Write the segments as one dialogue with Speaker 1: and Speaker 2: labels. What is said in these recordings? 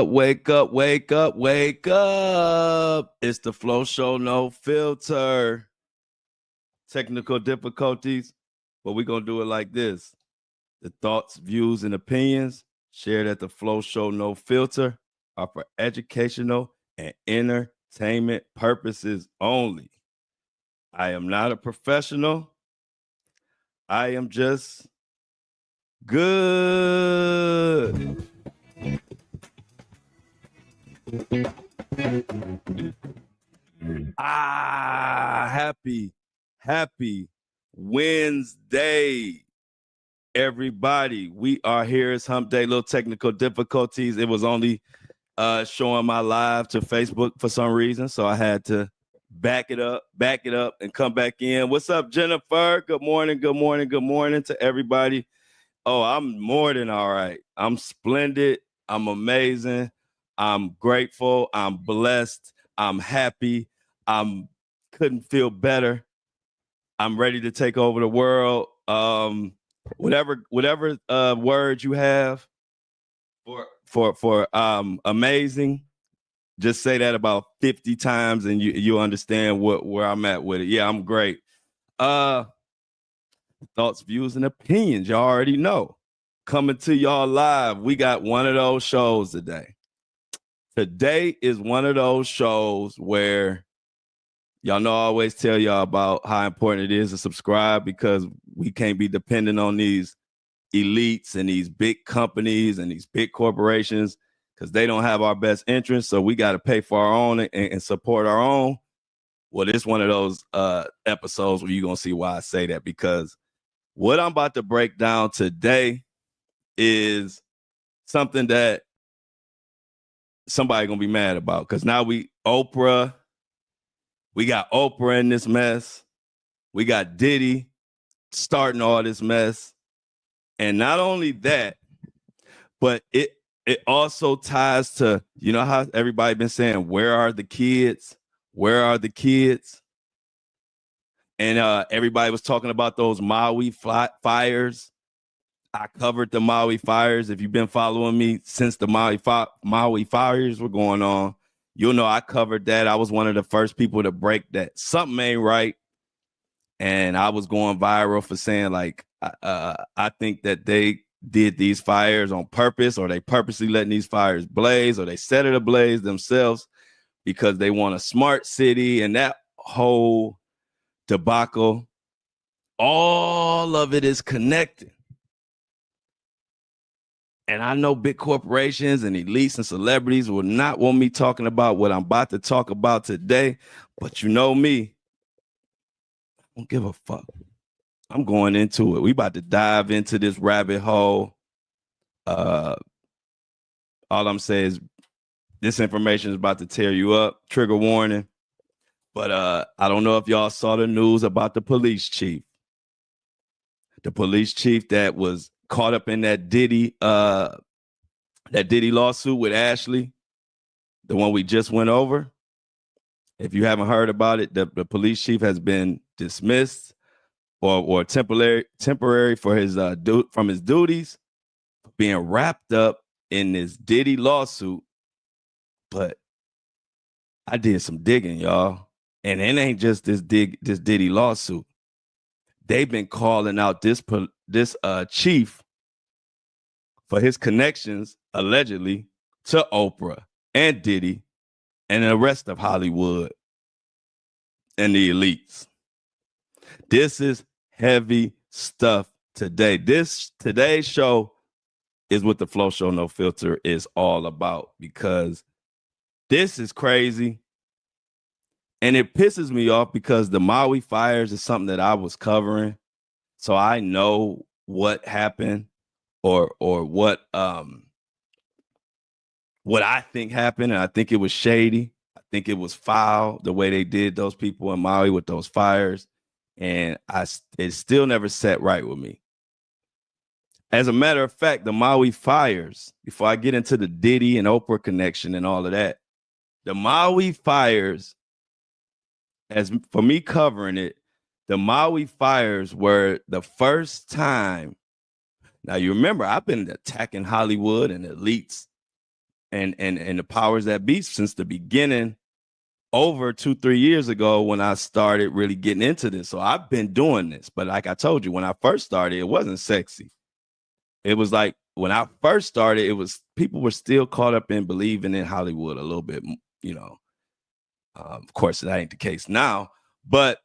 Speaker 1: Wake up, wake up, wake up. It's the Flo Show No Filter. Technical difficulties, but we're going to do it like this. The thoughts, views, and opinions shared at the Flo Show No Filter are for educational and entertainment purposes only. I am not a professional. I am just good. Happy Wednesday, everybody. We are here. It's hump day, little technical difficulties. It was only showing my live to Facebook for some reason, so I had to back it up, and come back in. What's up, Jennifer? Good morning to everybody. Oh, I'm more than all right. I'm splendid. I'm amazing. I'm grateful. I'm blessed. I'm happy. I'm couldn't feel better. I'm ready to take over the world. Whatever words you have for amazing, just say that about 50 times and you understand where I'm at with it. Yeah, I'm great. Thoughts, views, and opinions. Y'all already know. Coming to y'all live. We got one of those shows today. Today is one of those shows where y'all know I always tell y'all about how important it is to subscribe, because we can't be dependent on these elites and these big companies and these big corporations, because they don't have our best interests. So we got to pay for our own and support our own. Well, it's one of those episodes where you're going to see why I say that, because what I'm about to break down today is something that somebody going to be mad about, because now we got Oprah in this mess. We got Diddy starting all this mess. And not only that, but it also ties to, you know how everybody been saying, where are the kids? Where are the kids? And everybody was talking about those Maui fires. I covered the Maui fires. If you've been following me since the Maui fires were going on, you'll know I covered that. I was one of the first people to break that something ain't right. And I was going viral for saying, like, I think that they did these fires on purpose, or they purposely letting these fires blaze, or they set it ablaze themselves because they want a smart city, and that whole debacle. All of it is connected. And I know big corporations and elites and celebrities will not want me talking about what I'm about to talk about today, but you know me, I don't give a fuck. I'm going into it. We about to dive into this rabbit hole. All I'm saying is this information is about to tear you up. Trigger warning. But I don't know if y'all saw the news about the police chief. The police chief that was caught up in that Diddy lawsuit with Ashley, the one we just went over. If you haven't heard about it, the police chief has been dismissed or temporary for his from his duties, being wrapped up in this Diddy lawsuit. But I did some digging, y'all, and it ain't just this Diddy lawsuit. They've been calling out this chief for his connections, allegedly, to Oprah and Diddy and the rest of Hollywood and the elites. This is heavy stuff today. Today's show is what the Flo Show No Filter is all about, because this is crazy. And it pisses me off because the Maui fires is something that I was covering. So I know what happened or what I think happened. And I think it was shady. I think it was foul the way they did those people in Maui with those fires. And it still never sat right with me. As a matter of fact, the Maui fires, before I get into the Diddy and Oprah connection and all of that, the Maui fires, as for me covering it, the Maui fires were the first time. Now, you remember, I've been attacking Hollywood and elites and the powers that be since the beginning, over 2-3 years ago when I started really getting into this. So I've been doing this, but like I told you, when I first started, it wasn't sexy. It was like when I first started, it was people were still caught up in believing in Hollywood a little bit, you know. Of course, that ain't the case now, but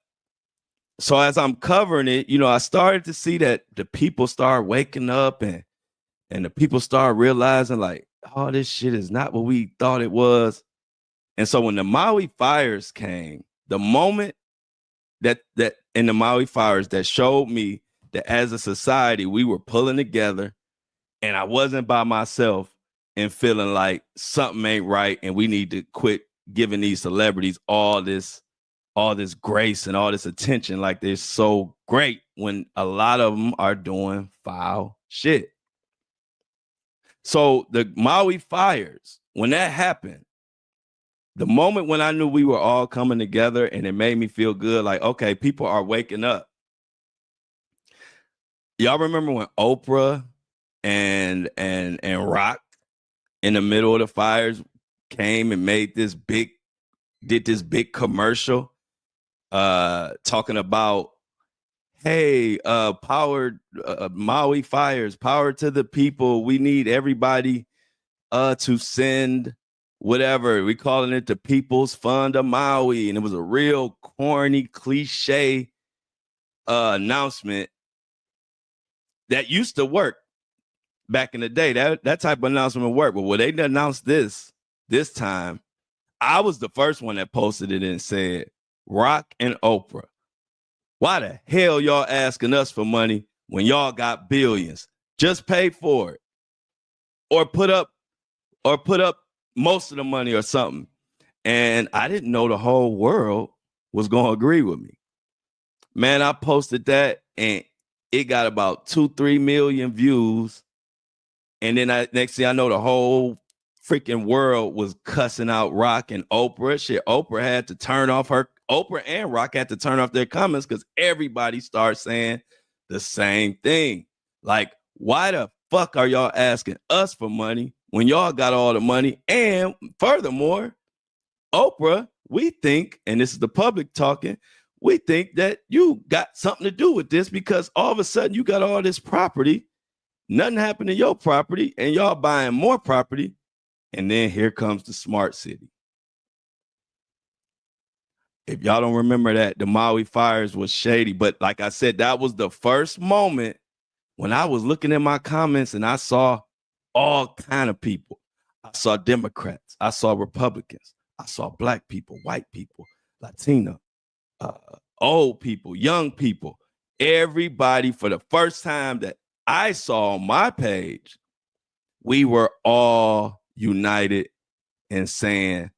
Speaker 1: so as I'm covering it, you know, I started to see that the people start waking up and the people start realizing like, oh, this shit is not what we thought it was. And so when the Maui fires came, the moment that in the Maui fires that showed me that as a society, we were pulling together and I wasn't by myself and feeling like something ain't right and we need to quit giving these celebrities all this grace and all this attention like they're so great when a lot of them are doing foul shit. So the Maui fires, when that happened, the moment when I knew we were all coming together and it made me feel good, like, okay, people are waking up. Y'all remember when Oprah and Rock in the middle of the fires came and did this big commercial talking about, hey, Maui fires, power to the people. We need everybody to send whatever. We calling it the People's Fund of Maui. And it was a real corny, cliche announcement that used to work back in the day. That type of announcement worked. But when they announced this time, I was the first one that posted it and said, Rock and Oprah, why the hell y'all asking us for money when y'all got billions? Just pay for it. Or put up most of the money or something. And I didn't know the whole world was going to agree with me. Man, I posted that and it got about 2-3 million views. And then next thing I know, the whole freaking world was cussing out Rock and Oprah. Shit, Oprah and Rock had to turn off their comments because everybody started saying the same thing. Like, why the fuck are y'all asking us for money when y'all got all the money? And furthermore, Oprah, we think, and this is the public talking, we think that you got something to do with this because all of a sudden you got all this property, nothing happened to your property, and y'all buying more property. And then here comes the smart city. If y'all don't remember that, the Maui fires was shady. But like I said, that was the first moment when I was looking at my comments and I saw all kind of people. I saw Democrats. I saw Republicans. I saw Black people, white people, Latino, old people, young people. Everybody, for the first time that I saw on my page, we were all united in saying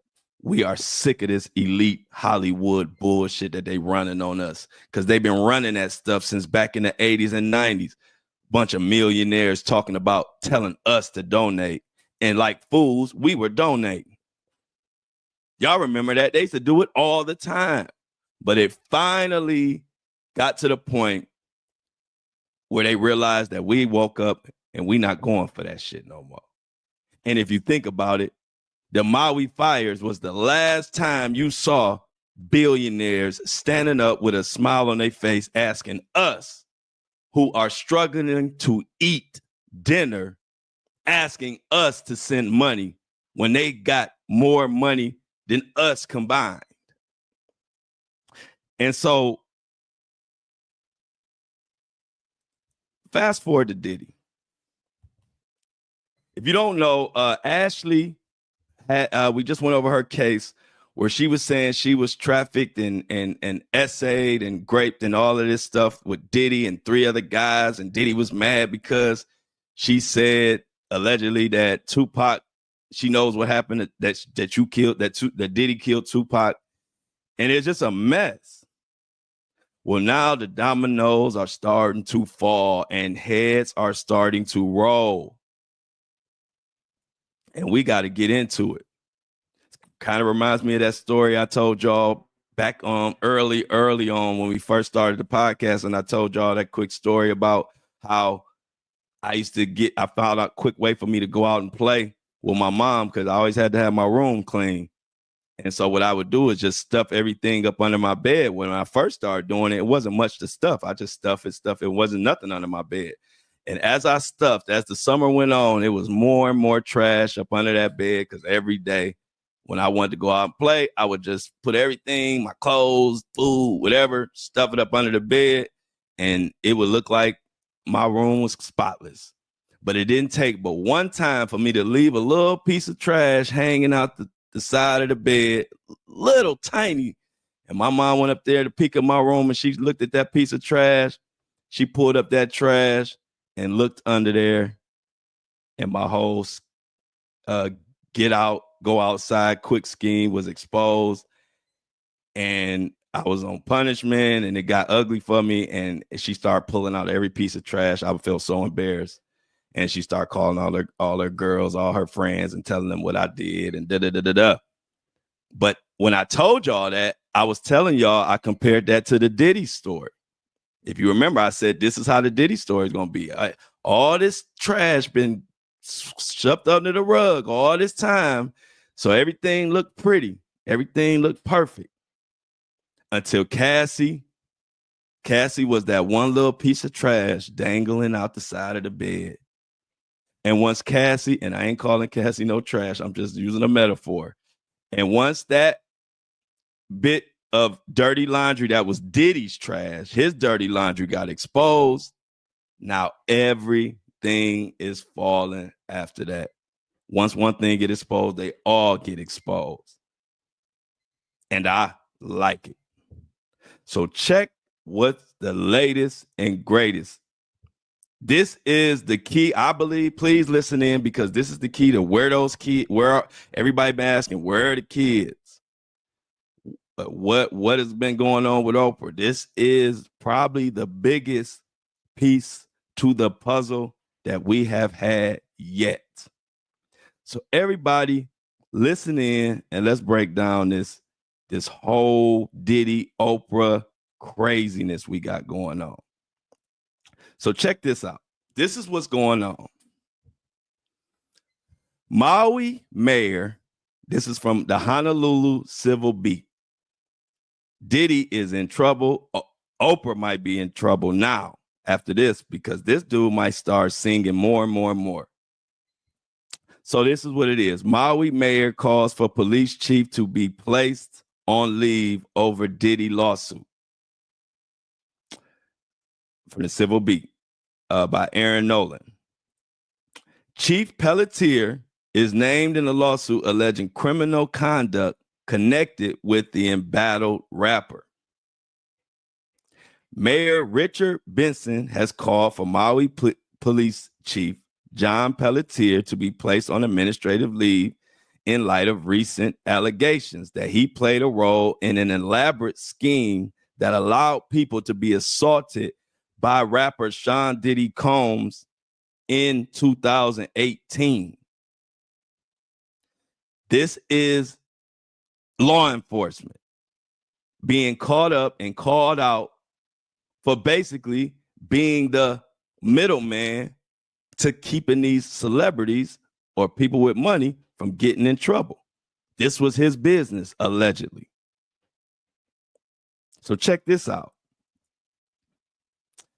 Speaker 1: we are sick of this elite Hollywood bullshit that they running on us, because they've been running that stuff since back in the 80s and 90s. Bunch of millionaires talking about telling us to donate, and like fools, we were donating. Y'all remember that? They used to do it all the time. But it finally got to the point where they realized that we woke up and we not going for that shit no more. And if you think about it, the Maui fires was the last time you saw billionaires standing up with a smile on their face asking us, who are struggling to eat dinner, asking us to send money when they got more money than us combined. And so fast forward to Diddy. If you don't know, Ashley we just went over her case where she was saying she was trafficked and essayed and raped and all of this stuff with Diddy and 3 other guys. And Diddy was mad because she said allegedly that Tupac, she knows what happened, that you killed, that Diddy killed Tupac. And it's just a mess. Well, now the dominoes are starting to fall and heads are starting to roll. And we got to get into it. Kind of reminds me of that story I told y'all back early on when we first started the podcast. And I told y'all that quick story about how I found out a quick way for me to go out and play. with my mom because I always had to have my room clean. And so what I would do is just stuff everything up under my bed. When I first started doing it, it wasn't much to stuff. I just stuff it. It wasn't nothing under my bed. And as I stuffed, as the summer went on, it was more and more trash up under that bed because every day when I wanted to go out and play, I would just put everything, my clothes, food, whatever, stuff it up under the bed. And it would look like my room was spotless. But it didn't take but one time for me to leave a little piece of trash hanging out the side of the bed, little tiny. And my mom went up there to peek at my room and she looked at that piece of trash. She pulled up that trash and looked under there. And my whole get out, go outside quick scheme was exposed. And I was on punishment and it got ugly for me. And she started pulling out every piece of trash. I felt so embarrassed. And she started calling all her girls, all her friends, and telling them what I did and da-da-da-da-da. But when I told y'all that, I was telling y'all I compared that to the Diddy story. If you remember, I said, this is how the Diddy story is going to be. All this trash been shoved under the rug all this time. So everything looked pretty. Everything looked perfect. Until Cassie was that one little piece of trash dangling out the side of the bed. And once Cassie, and I ain't calling Cassie no trash, I'm just using a metaphor. And once that bit of dirty laundry that was Diddy's trash, his dirty laundry got exposed, now everything is falling after that. Once one thing get exposed, they all get exposed. And I like it. So check what's the latest and greatest. This is the key, I believe. Please listen in because this is the key to where those kids, where everybody been asking, where are the kids? What has been going on with Oprah? This is probably the biggest piece to the puzzle that we have had yet. So everybody listen in and let's break down this whole Diddy Oprah craziness we got going on. So check this out. This is what's going on. Maui mayor, this is from the Honolulu Civil Beat. Diddy is in trouble. Oprah might be in trouble now after this because this dude might start singing more and more and more. So this is what it is. Maui mayor calls for police chief to be placed on leave over Diddy lawsuit. From the Civil Beat by Aaron Nolan. Chief Pelletier is named in the lawsuit alleging criminal conduct connected with the embattled rapper. Mayor Richard Benson has called for Maui Police Chief John Pelletier to be placed on administrative leave in light of recent allegations that he played a role in an elaborate scheme that allowed people to be assaulted by rapper Sean Diddy Combs in 2018. This is law enforcement being caught up and called out for basically being the middleman to keeping these celebrities or people with money from getting in trouble. This was his business, allegedly. So check this out.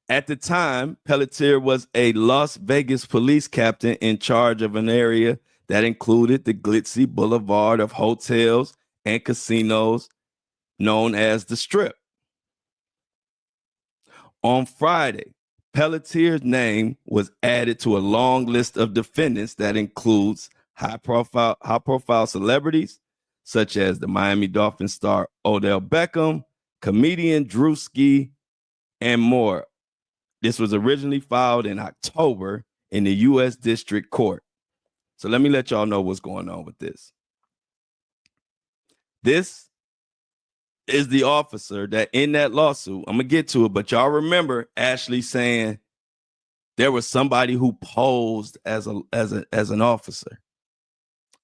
Speaker 1: At the time, Pelletier was a Las Vegas police captain in charge of an area that included the glitzy boulevard of hotels and casinos known as the Strip. On Friday, Pelletier's name was added to a long list of defendants that includes high-profile celebrities such as the Miami Dolphins star Odell Beckham, comedian Drewski, and more. This was originally filed in October in the U.S. District Court. So let me let y'all know what's going on with this. This is the officer that in that lawsuit, I'm going to get to it, but y'all remember Ashley saying there was somebody who posed as an officer.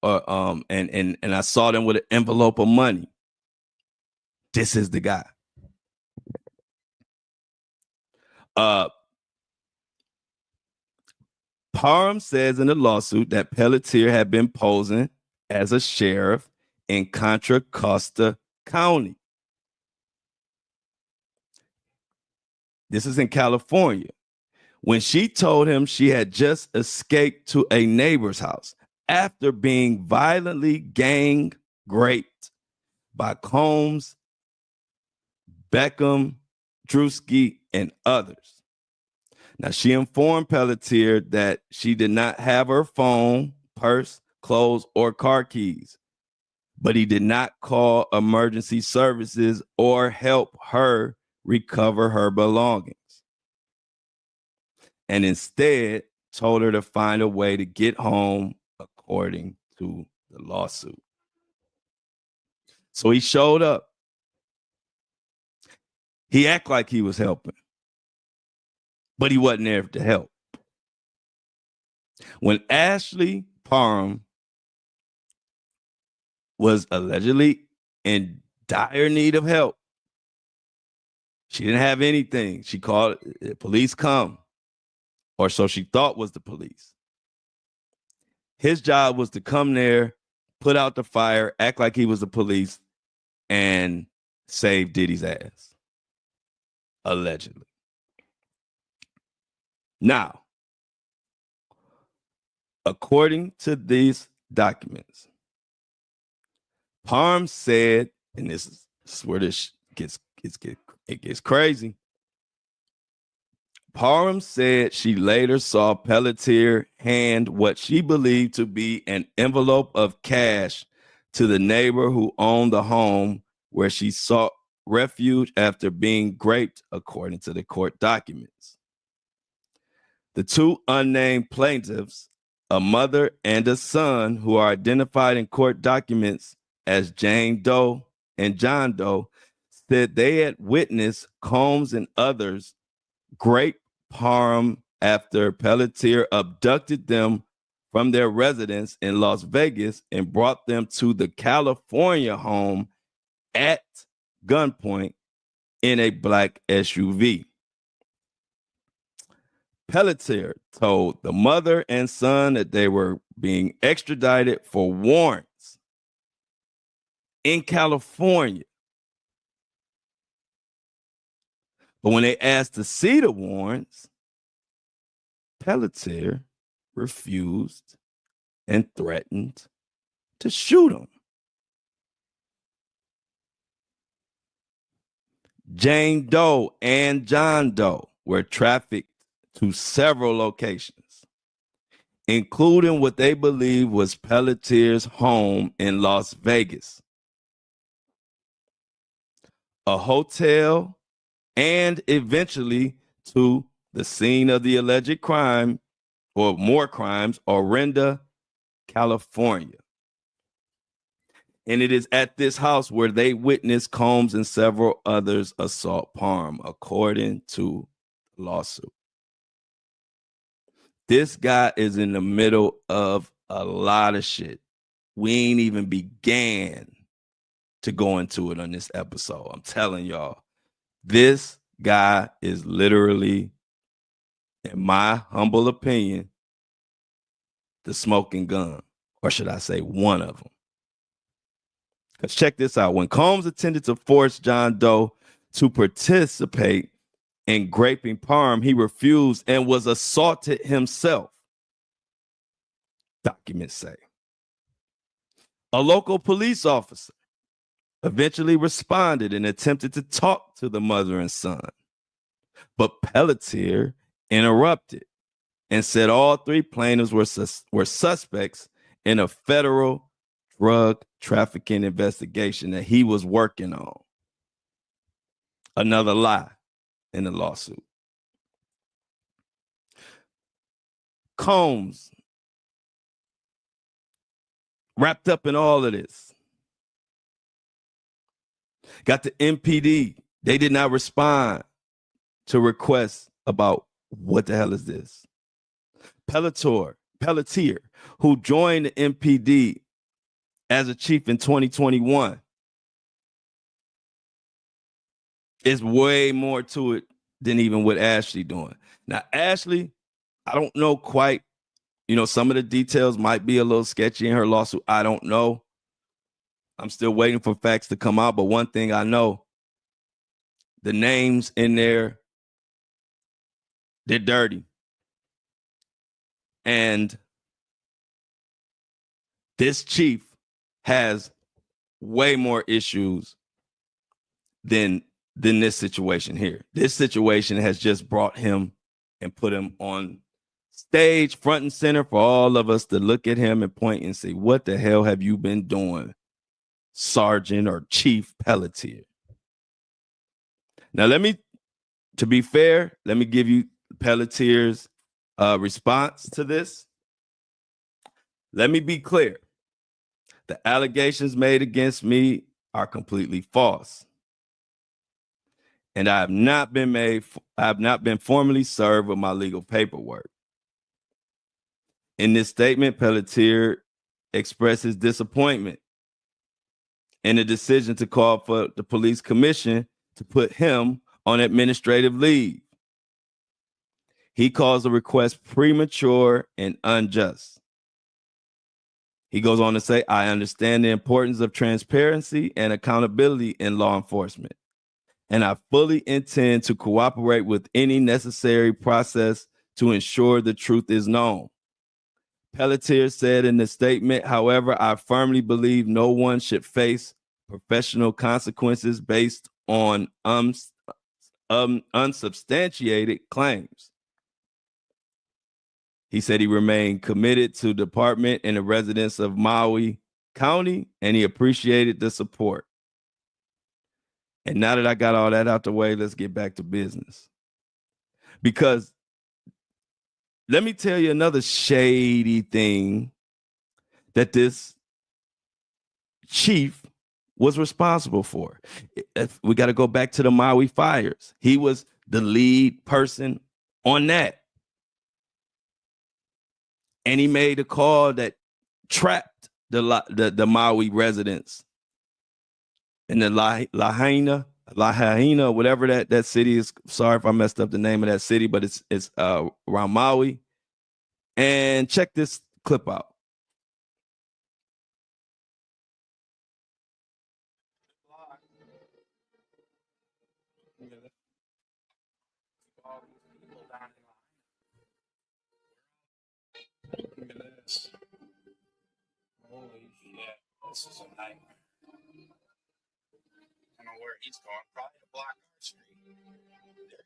Speaker 1: And I saw them with an envelope of money. This is the guy. Parham says in the lawsuit that Pelletier had been posing as a sheriff in Contra Costa County. This is in California. When she told him she had just escaped to a neighbor's house after being violently gang raped by Combs, Beckham, Drewski, and others. Now, she informed Pelletier that she did not have her phone, purse, clothes, or car keys, but he did not call emergency services or help her recover her belongings, and instead told her to find a way to get home, according to the lawsuit. So he showed up. He acted like he was helping, but he wasn't there to help. When Ashley Parham was allegedly in dire need of help, she didn't have anything. She called, police come, or so she thought was the police. His job was to come there, put out the fire, act like he was the police, and save Diddy's ass, allegedly. Now, according to these documents, Parham said, and this is where this gets crazy. Parham said she later saw Pelletier hand what she believed to be an envelope of cash to the neighbor who owned the home where she sought refuge after being raped, according to the court documents. The two unnamed plaintiffs, a mother and a son, who are identified in court documents as Jane Doe and John Doe, said they had witnessed Combs and others grape Parham after Pelletier abducted them from their residence in Las Vegas and brought them to the California home at gunpoint in a black SUV. Pelletier told the mother and son that they were being extradited for warrants in California. But when they asked to see the warrants, Pelletier refused and threatened to shoot him. Jane Doe and John Doe were trafficked to several locations, including what they believe was Pelletier's home in Las Vegas, a hotel, and eventually to the scene of the alleged crime, or more crimes, Orinda, California. And it is at this house where they witnessed Combs and several others assault Parham, according to the lawsuit. This guy is in the middle of a lot of shit. We ain't even began to go into it on this episode. I'm telling y'all, this guy is literally, in my humble opinion, the smoking gun, or should I say one of them. Because check this out. When Combs attempted to force John Doe to participate in raping Parham, he refused and was assaulted himself, documents say. A local police officer eventually responded and attempted to talk to the mother and son, but Pelletier interrupted and said all three plaintiffs were suspects in a federal drug trafficking investigation that he was working on. Another lie in the lawsuit. Combs, wrapped up in all of this, got the MPD. They did not respond to requests about what the hell is this. Pelletier, who joined the MPD as a chief in 2021, is way more to it than even what Ashley doing. Now, Ashley, I don't know quite some of the details might be a little sketchy in her lawsuit. I don't know. I'm still waiting for facts to come out. But one thing I know, the names in there, they're dirty. And this chief has way more issues than this situation here. This situation has just brought him and put him on stage, front and center, for all of us to look at him and point and say, what the hell have you been doing, Sergeant or Chief Pelletier? Now, to be fair, let me give you Pelletier's response to this. Let me be clear. The allegations made against me are completely false. And I have not been formally served with my legal paperwork. In this statement, Pelletier expresses disappointment in the decision to call for the police commission to put him on administrative leave. He calls the request premature and unjust. He goes on to say, I understand the importance of transparency and accountability in law enforcement, and I fully intend to cooperate with any necessary process to ensure the truth is known. Pelletier said in the statement, however, I firmly believe no one should face professional consequences based on unsubstantiated claims. He said he remained committed to the department and the residents of Maui County, and he appreciated the support. And now that I got all that out the way, let's get back to business. Because let me tell you another shady thing that this chief was responsible for. We got to go back to the Maui fires. He was the lead person on that. And he made a call that trapped the Maui residents in the Lahaina, whatever that city is. Sorry if I messed up the name of that city, but it's around Maui. And check this clip out.
Speaker 2: Look at this. Holy shit. This is a nightmare. I don't know where he's going. Probably to block our street. They're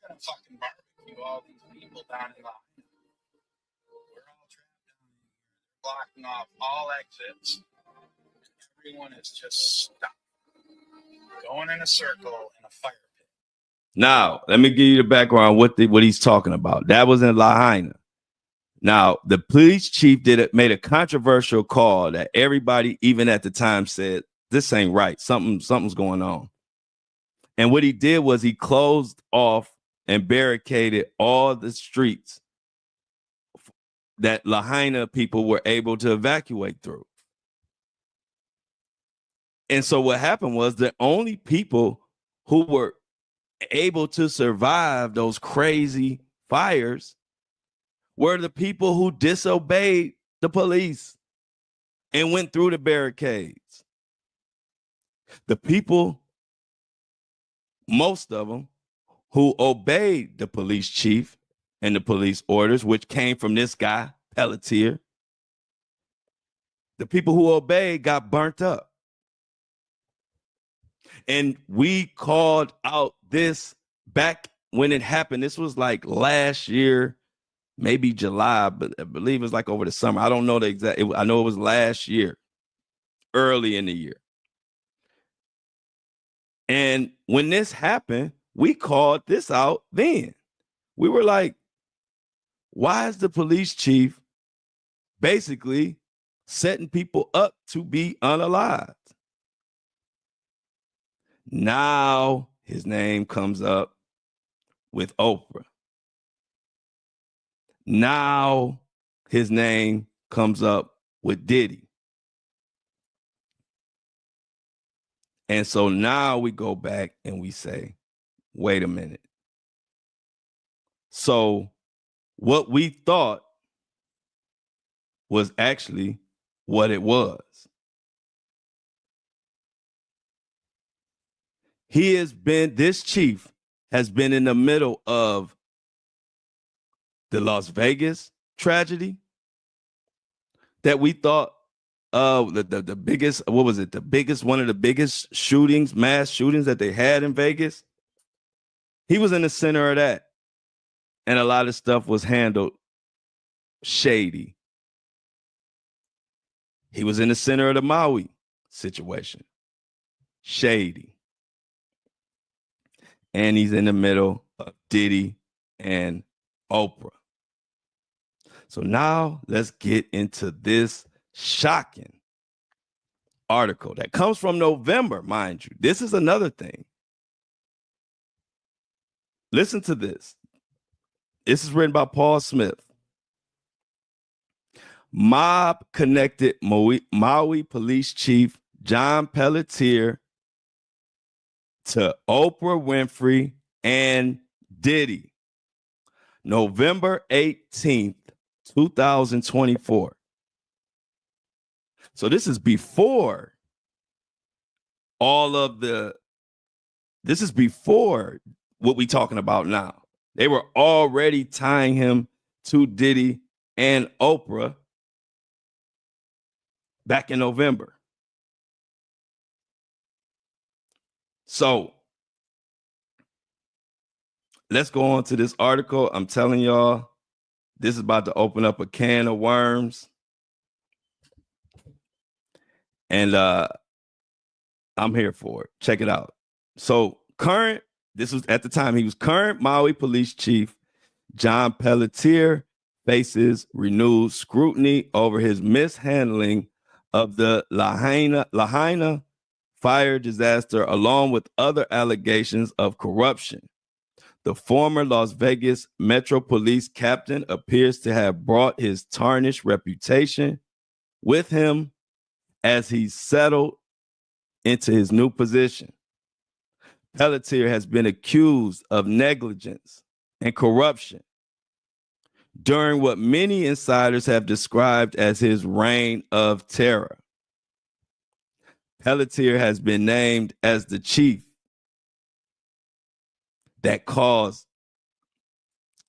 Speaker 2: going to fucking barbecue all these people down in Lahaina. We're all trapped down here. They're blocking off all exits. Everyone is just stuck. Going in a circle in a fire pit.
Speaker 1: Now, let me give you the background what he's talking about. That was in Lahaina. Now, the police chief made a controversial call that everybody, even at the time, said, this ain't right. Something's going on. And what he did was he closed off and barricaded all the streets that Lahaina people were able to evacuate through. And so what happened was the only people who were able to survive those crazy fires were the people who disobeyed the police and went through the barricades. The people, most of them, who obeyed the police chief and the police orders, which came from this guy, Pelletier, the people who obeyed got burnt up. And we called out this back when it happened. This was like last year, maybe July, but I believe it was like over the summer. I don't know the exact. I know it was last year, early in the year. And when this happened, we called this out then. We were like, why is the police chief basically setting people up to be unalived? Now his name comes up with Oprah. Now his name comes up with Diddy. And so now we go back and we say, wait a minute. So what we thought was actually what it was. This chief has been in the middle of the Las Vegas tragedy that we thought the biggest, what was it? One of the biggest shootings, mass shootings that they had in Vegas. He was in the center of that. And a lot of stuff was handled shady. He was in the center of the Maui situation. Shady. And he's in the middle of Diddy and Oprah. So now let's get into this shocking article that comes from November, mind you. This is another thing. Listen to this. This is written by Paul Smith. Mob connected Maui police chief John Pelletier to Oprah Winfrey and Diddy. November 18th, 2024. So this is before this is before what we're talking about now. They were already tying him to Diddy and Oprah back in November. So let's go on to this article. I'm telling y'all, this is about to open up a can of worms. And I'm here for it. Check it out. So this was at the time, he was current Maui police chief John Pelletier faces renewed scrutiny over his mishandling of the Lahaina fire disaster, along with other allegations of corruption. The former Las Vegas Metro Police captain appears to have brought his tarnished reputation with him as he settled into his new position. Pelletier has been accused of negligence and corruption during what many insiders have described as his reign of terror. Pelletier has been named as the chief that caused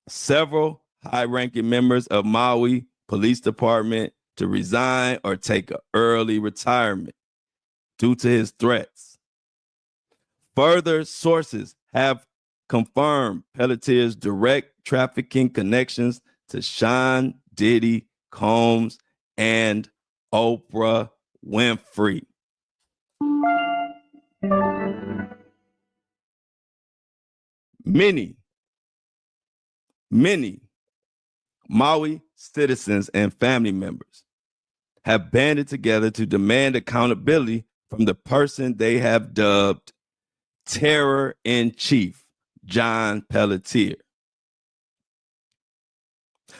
Speaker 1: several high-ranking members of Maui Police Department to resign or take an early retirement due to his threats. Further sources have confirmed Pelletier's direct trafficking connections to Sean Diddy, Combs, and Oprah Winfrey. Many Maui citizens and family members have banded together to demand accountability from the person they have dubbed Terror in Chief, John Pelletier.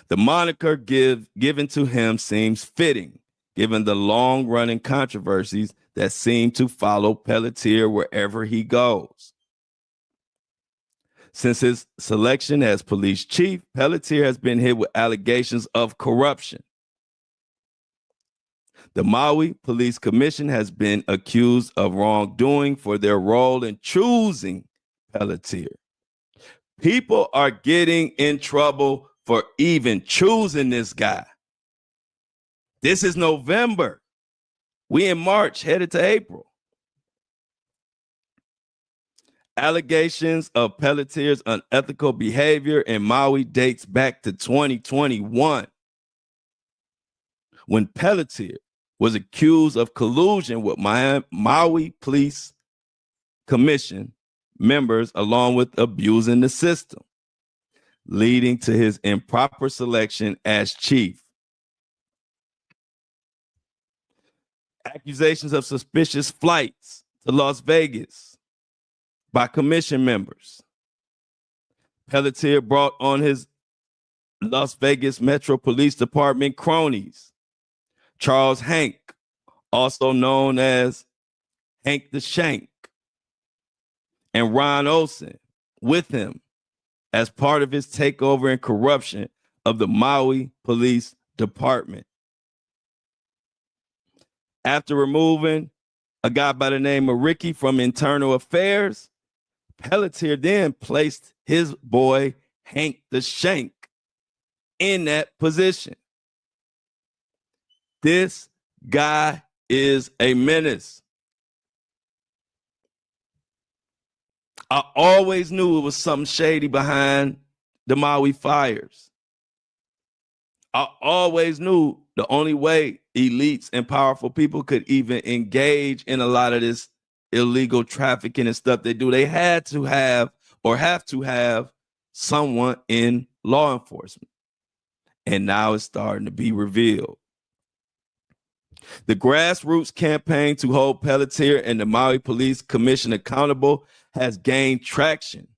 Speaker 1: The moniker given to him seems fitting, given the long-running controversies that seem to follow Pelletier wherever he goes. Since his selection as police chief, Pelletier has been hit with allegations of corruption. The Maui Police Commission has been accused of wrongdoing for their role in choosing Pelletier. People are getting in trouble for even choosing this guy. This is November. We in March, headed to April. Allegations of Pelletier's unethical behavior in Maui dates back to 2021, when Pelletier was accused of collusion with Maui Police Commission members, along with abusing the system, leading to his improper selection as chief. Accusations of suspicious flights to Las Vegas by commission members. Pelletier brought on his Las Vegas Metro Police Department cronies, Charles Hank, also known as Hank the Shank, and Ron Olson with him as part of his takeover and corruption of the Maui Police Department. After removing a guy by the name of Ricky from internal affairs, Pelletier then placed his boy Hank the Shank in that position. This guy is a menace. I always knew it was something shady behind the Maui fires. I always knew the only way elites and powerful people could even engage in a lot of this illegal trafficking and stuff they do, they had to have or have to have someone in law enforcement. And now it's starting to be revealed. The grassroots campaign to hold Pelletier and the Maui Police Commission accountable has gained traction,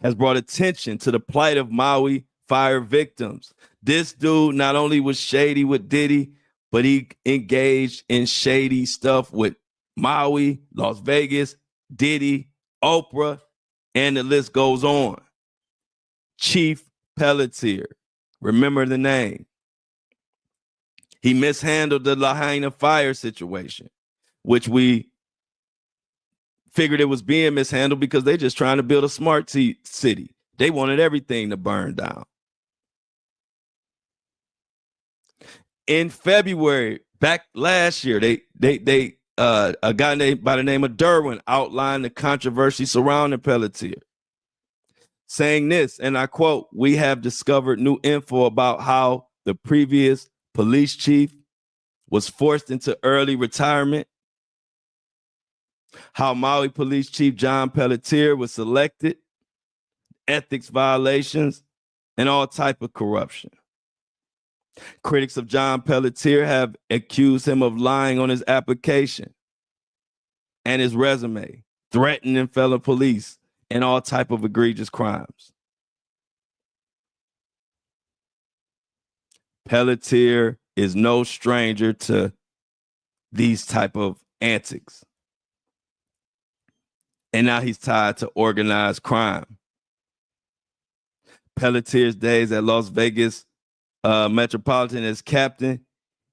Speaker 1: has brought attention to the plight of Maui fire victims. This dude not only was shady with Diddy, but he engaged in shady stuff with Maui, Las Vegas, Diddy, Oprah, and the list goes on. Chief Pelletier, remember the name. He mishandled the Lahaina fire situation, which we figured it was being mishandled because they just trying to build a smart city. They wanted everything to burn down. In February, back last year, a guy named by the name of Derwin outlined the controversy surrounding Pelletier, saying this, and I quote, "We have discovered new info about how the previous police chief was forced into early retirement, how Maui Police Chief John Pelletier was selected, ethics violations, and all type of corruption. Critics of John Pelletier have accused him of lying on his application and his resume, threatening fellow police, and all type of egregious crimes. Pelletier is no stranger to these type of antics. And now he's tied to organized crime. Pelletier's days at Las Vegas Metropolitan as captain,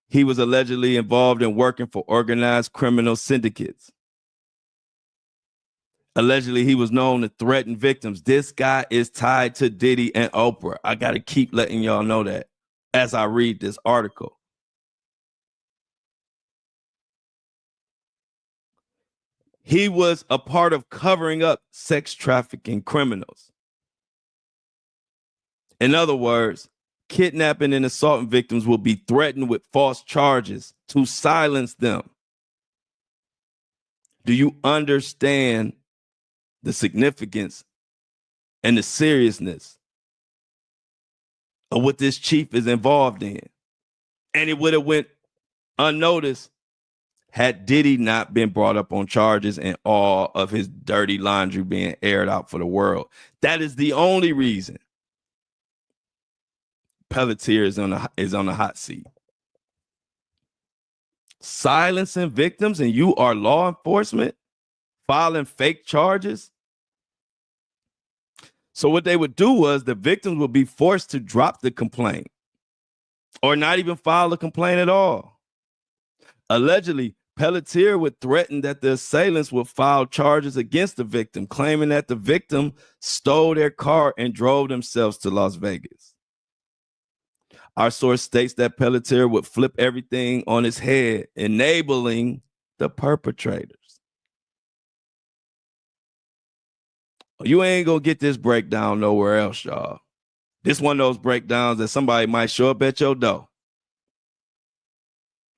Speaker 1: he was allegedly involved in working for organized criminal syndicates. Allegedly, he was known to threaten victims. This guy is tied to Diddy and Oprah. I got to keep letting y'all know that as I read this article. He was a part of covering up sex trafficking criminals. In other words, kidnapping and assaulting victims will be threatened with false charges to silence them. Do you understand the significance and the seriousness of what this chief is involved in? And it would have went unnoticed had Diddy not been brought up on charges and all of his dirty laundry being aired out for the world. That is the only reason Pelletier is on the hot seat. Silencing victims, and you are law enforcement filing fake charges. So what they would do was the victims would be forced to drop the complaint or not even file a complaint at all. Allegedly, Pelletier would threaten that the assailants would file charges against the victim, claiming that the victim stole their car and drove themselves to Las Vegas. Our source states that Pelletier would flip everything on his head, enabling the perpetrators. You ain't gonna get this breakdown nowhere else, y'all. This one of those breakdowns that somebody might show up at your door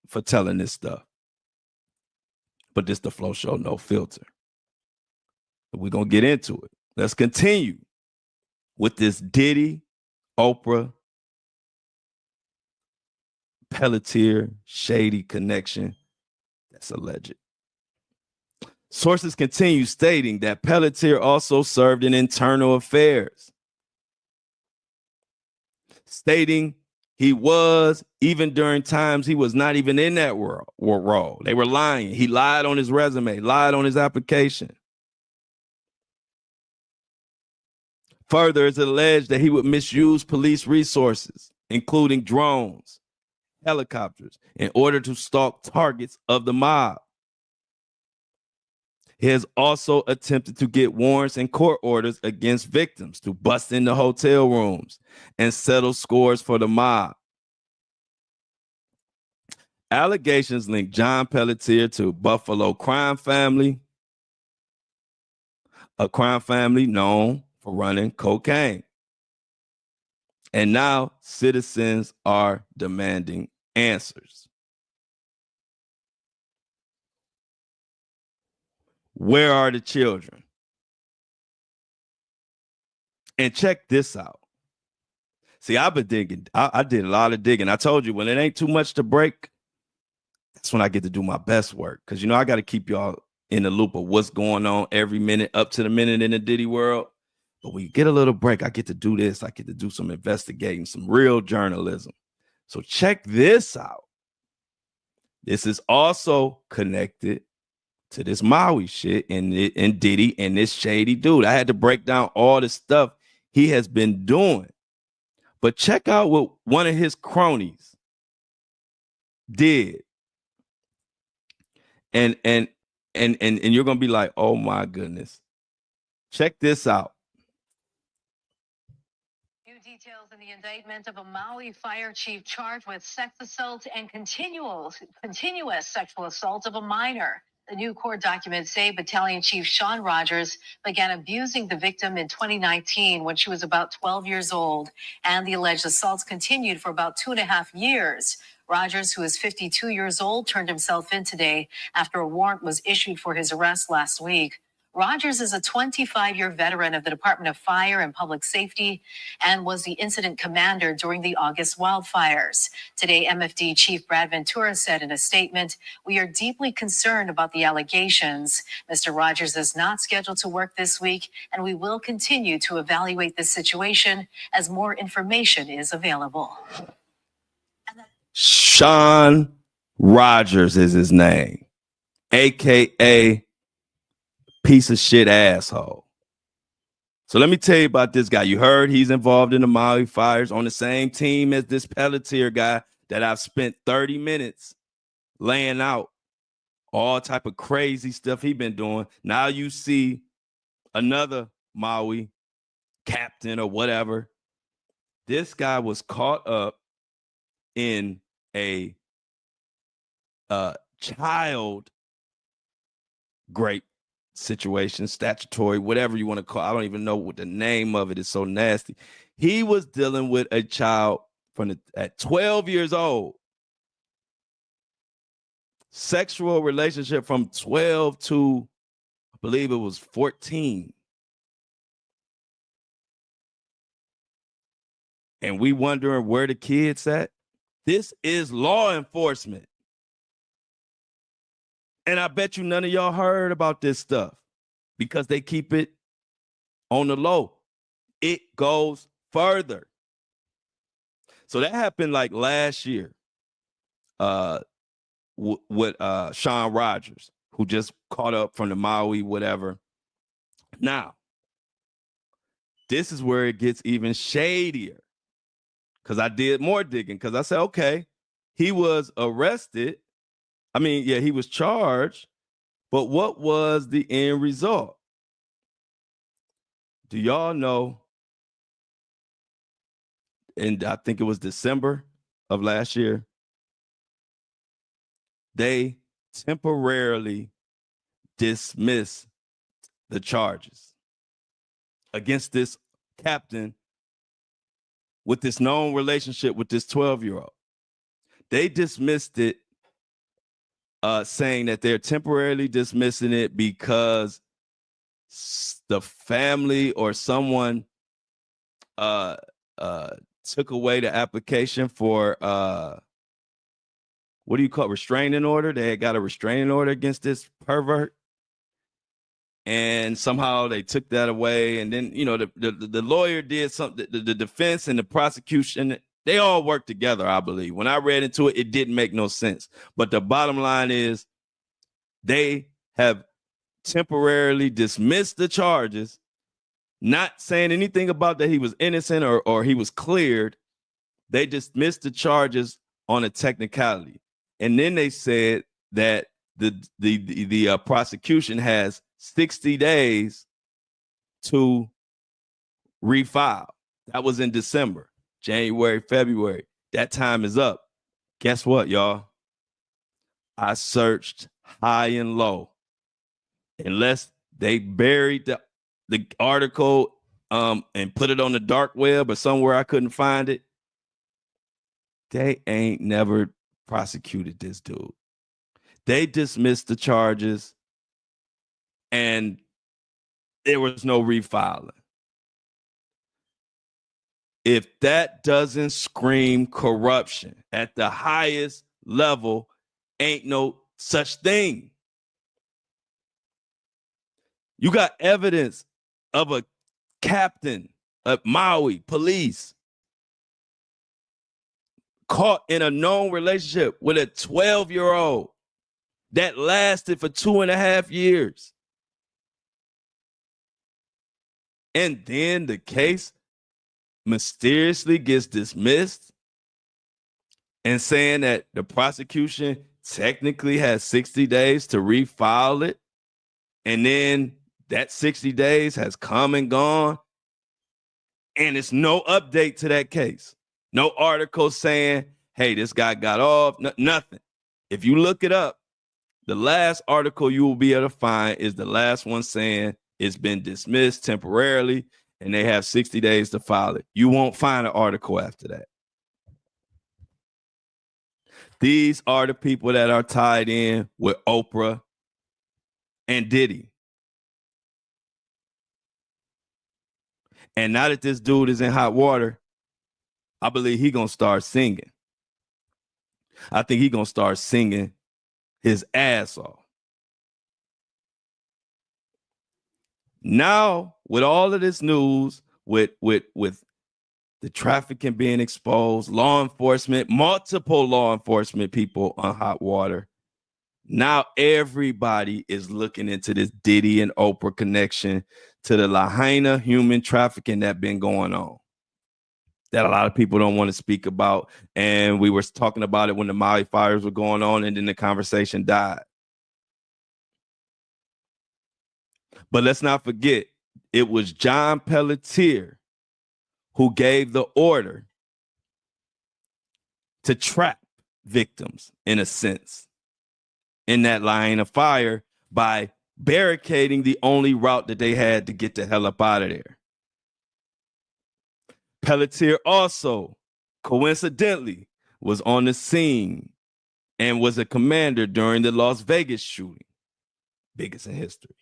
Speaker 1: for telling this stuff. But this the Flo Show No Filter. We're gonna get into it. Let's continue with this Diddy, Oprah, Pelletier, shady connection that's alleged. Sources continue stating that Pelletier also served in internal affairs, stating he was, even during times he was not even in that role. They were lying. He lied on his resume, lied on his application. Further, it's alleged that he would misuse police resources including drones, helicopters, in order to stalk targets of the mob. He has also attempted to get warrants and court orders against victims to bust into hotel rooms and settle scores for the mob. Allegations link John Pelletier to Buffalo crime family, a crime family known for running cocaine. And now citizens are demanding answers. Where are the children? And check this out. See, I've been digging. I did a lot of digging. I told you, when it ain't too much to break, that's when I get to do my best work. Because, I got to keep y'all in the loop of what's going on every minute, up to the minute in the Diddy world. But when you get a little break, I get to do this. I get to do some investigating, some real journalism. So check this out. This is also connected to this Maui shit and Diddy and this shady dude. I had to break down all the stuff he has been doing. But check out what one of his cronies did. And you're gonna be like, oh my goodness. Check this out.
Speaker 3: New details in the indictment of a Maui fire chief charged with sex assault and continuous sexual assault of a minor. The new court documents say Battalion Chief Sean Rogers began abusing the victim in 2019 when she was about 12 years old, and the alleged assaults continued for about 2.5 years. Rogers, who is 52 years old, turned himself in today after a warrant was issued for his arrest last week. Rogers is a 25-year veteran of the Department of Fire and Public Safety and was the incident commander during the August wildfires. Today, MFD Chief Brad Ventura said in a statement, "We are deeply concerned about the allegations. Mr. Rogers is not scheduled to work this week, and we will continue to evaluate this situation as more information is available."
Speaker 1: Sean Rogers is his name, AKA piece of shit asshole. So let me tell you about this guy. You heard he's involved in the Maui fires on the same team as this Pelletier guy that I've spent 30 minutes laying out all type of crazy stuff he been doing. Now you see another Maui captain or whatever. This guy was caught up in a child rape situation, statutory, whatever you want to call it. I don't even know what the name of it is. So nasty. He was dealing with a child at 12 years old. Sexual relationship from 12 to, I believe it was 14. And we wondering where the kids at. This is law enforcement. And I bet you none of y'all heard about this stuff because they keep it on the low. It goes further. So that happened like last year with Sean Rogers, who just caught up from the Maui, whatever. Now, this is where it gets even shadier because I did more digging because I said, okay, he was arrested. I mean, yeah, he was charged, but what was the end result? Do y'all know? And I think it was December of last year, they temporarily dismissed the charges against this captain with this known relationship with this 12-year-old. They dismissed it, saying that they're temporarily dismissing it because the family or someone took away the application for what do you call it? Restraining order. They had got a restraining order against this pervert, and somehow they took that away. And then the lawyer did something. The defense and the prosecution, they all worked together, I believe. When I read into it, it didn't make no sense. But the bottom line is they have temporarily dismissed the charges, not saying anything about that he was innocent or he was cleared. They dismissed the charges on a technicality. And then they said that the prosecution has 60 days to refile. That was in December, January, February. That time is up. Guess what, y'all? I searched high and low. Unless they buried the article and put it on the dark web or somewhere I couldn't find it, they ain't never prosecuted this dude. They dismissed the charges and there was no refiling. If that doesn't scream corruption at the highest level, ain't no such thing. You got evidence of a captain of Maui police caught in a known relationship with a 12-year-old that lasted for 2.5 years. And then the case mysteriously gets dismissed and saying that the prosecution technically has 60 days to refile it. And then that 60 days has come and gone. And it's no update to that case. No article saying, hey, this guy got off. Nothing. If you look it up, the last article you will be able to find is the last one saying it's been dismissed temporarily and they have 60 days to file it. You won't find an article after that. These are the people that are tied in with Oprah and Diddy. And now that this dude is in hot water, I believe he's going to start singing. I think he's going to start singing his ass off. Now, with all of this news, with the trafficking being exposed, law enforcement, multiple law enforcement people on hot water, now everybody is looking into this Diddy and Oprah connection to the Lahaina human trafficking that been going on, that a lot of people don't want to speak about. And we were talking about it when the Maui fires were going on, and then the conversation died. But let's not forget, it was John Pelletier who gave the order to trap victims, in a sense, in that line of fire by barricading the only route that they had to get the hell up out of there. Pelletier also, coincidentally, was on the scene and was a commander during the Las Vegas shooting, biggest in history.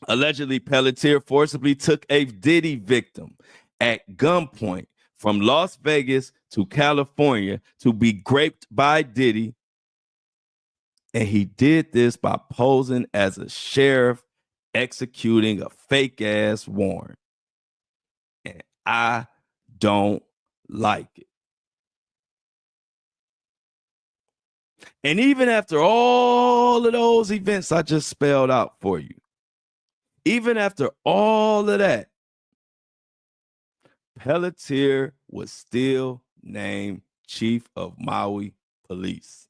Speaker 1: Allegedly, Pelletier forcibly took a Diddy victim at gunpoint from Las Vegas to California to be raped by Diddy. And he did this by posing as a sheriff executing a fake ass warrant. And I don't like it. And even after all of those events I just spelled out for you, even after all of that, Pelletier was still named Chief of Maui Police.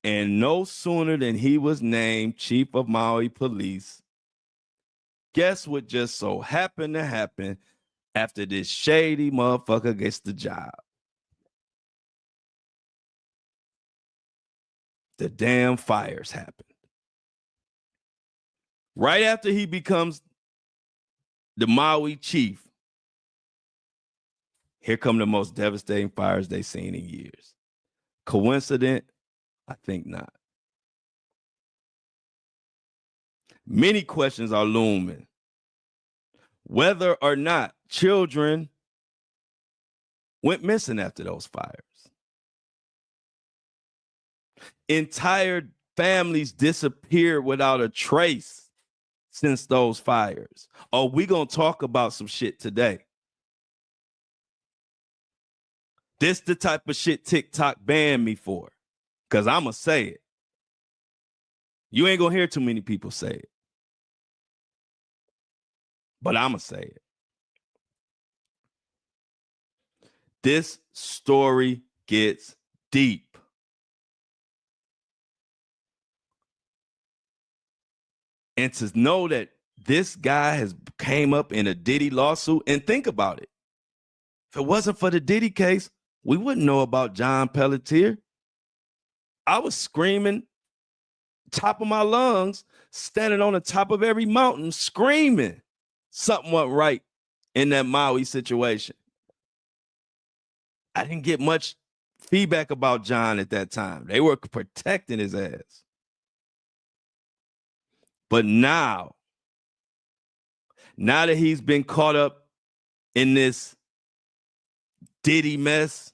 Speaker 1: And no sooner than he was named Chief of Maui Police, guess what just so happened to happen after this shady motherfucker gets the job? The damn fires happened. Right after he becomes the Maui chief, here come the most devastating fires they've seen in years. Coincident? I think not. Many questions are looming. Whether or not children went missing after those fires. Entire families disappeared without a trace since those fires. Oh, we gonna talk about some shit today. This the type of shit TikTok banned me for, because I'ma say it. You ain't gonna hear too many people say it, but I'ma say it. this story gets deep. And to know that this guy has came up in a Diddy lawsuit, and think about it. If it wasn't for the Diddy case, we wouldn't know about John Pelletier. I was screaming top of my lungs, standing on the top of every mountain, screaming something went right in that Maui situation. I didn't get much feedback about John at that time. They were protecting his ass. But now that he's been caught up in this Diddy mess,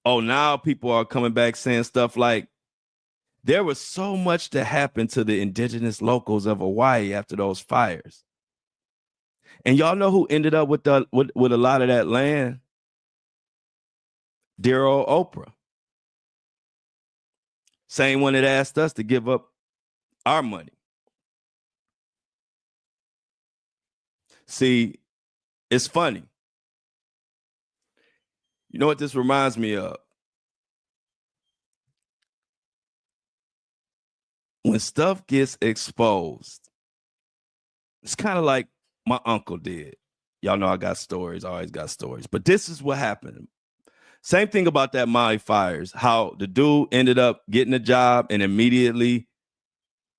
Speaker 1: now people are coming back saying stuff like, there was so much that happened to the indigenous locals of Hawaii after those fires. And y'all know who ended up with a lot of that land? Dear old Oprah. Same one that asked us to give up our money. See, it's funny. You know what this reminds me of? When stuff gets exposed, it's kind of like my uncle did. Y'all know I got stories, I always got stories. But this is what happened. Same thing about that Maui fires, how the dude ended up getting a job and immediately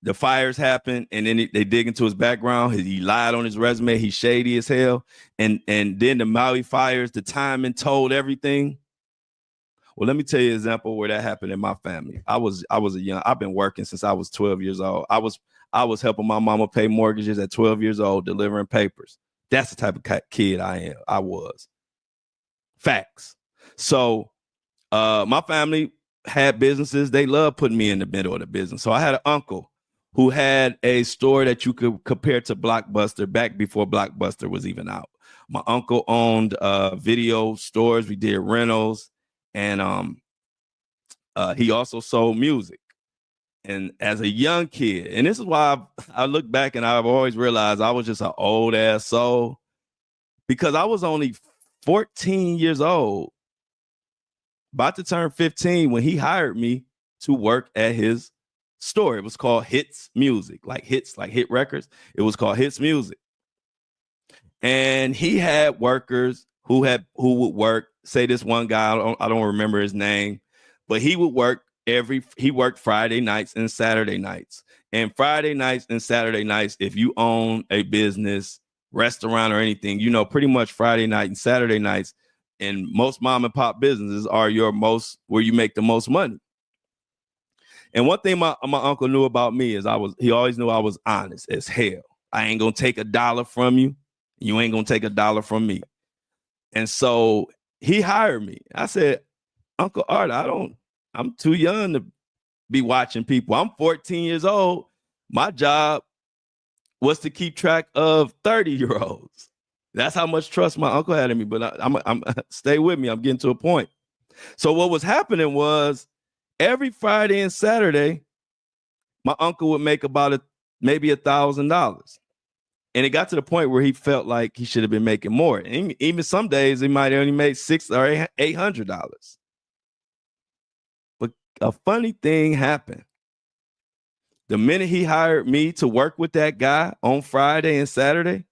Speaker 1: the fires happened, and then they dig into his background. He lied on his resume. He's shady as hell. And then the Maui fires, the timing told everything. Well, let me tell you an example where that happened in my family. I've been working since I was 12 years old. I was helping my mama pay mortgages at 12 years old, delivering papers. That's the type of kid I was. Facts. So my family had businesses. They loved putting me in the middle of the business. So I had an uncle who had a store that you could compare to Blockbuster back before Blockbuster was even out. My uncle owned video stores. We did rentals. And he also sold music. And as a young kid, and this is why I look back and I've always realized I was just an old ass soul, because I was only 14 years old, about to turn 15, when he hired me to work at his store. It was called Hits Music, like hits, like hit records. It was called Hits Music. And he had workers who would work. Say this one guy, I don't remember his name, but he would work he worked Friday nights and Saturday nights. And Friday nights and Saturday nights, if you own a business, restaurant, or anything, you know, pretty much Friday night and Saturday nights in most mom and pop businesses are where you make the most money. And one thing my uncle knew about me is he always knew I was honest as hell. I ain't gonna take $1 from you. You ain't gonna take $1 from me. And so he hired me. I said, Uncle Art, I'm too young to be watching people. I'm 14 years old. My job was to keep track of 30-year-olds. That's how much trust my uncle had in me. But I'm stay with me. I'm getting to a point. So what was happening was every Friday and Saturday, my uncle would make about maybe $1,000. And it got to the point where he felt like he should have been making more. And even some days he might only make $600 or $800. But a funny thing happened. The minute he hired me to work with that guy on Friday and Saturday,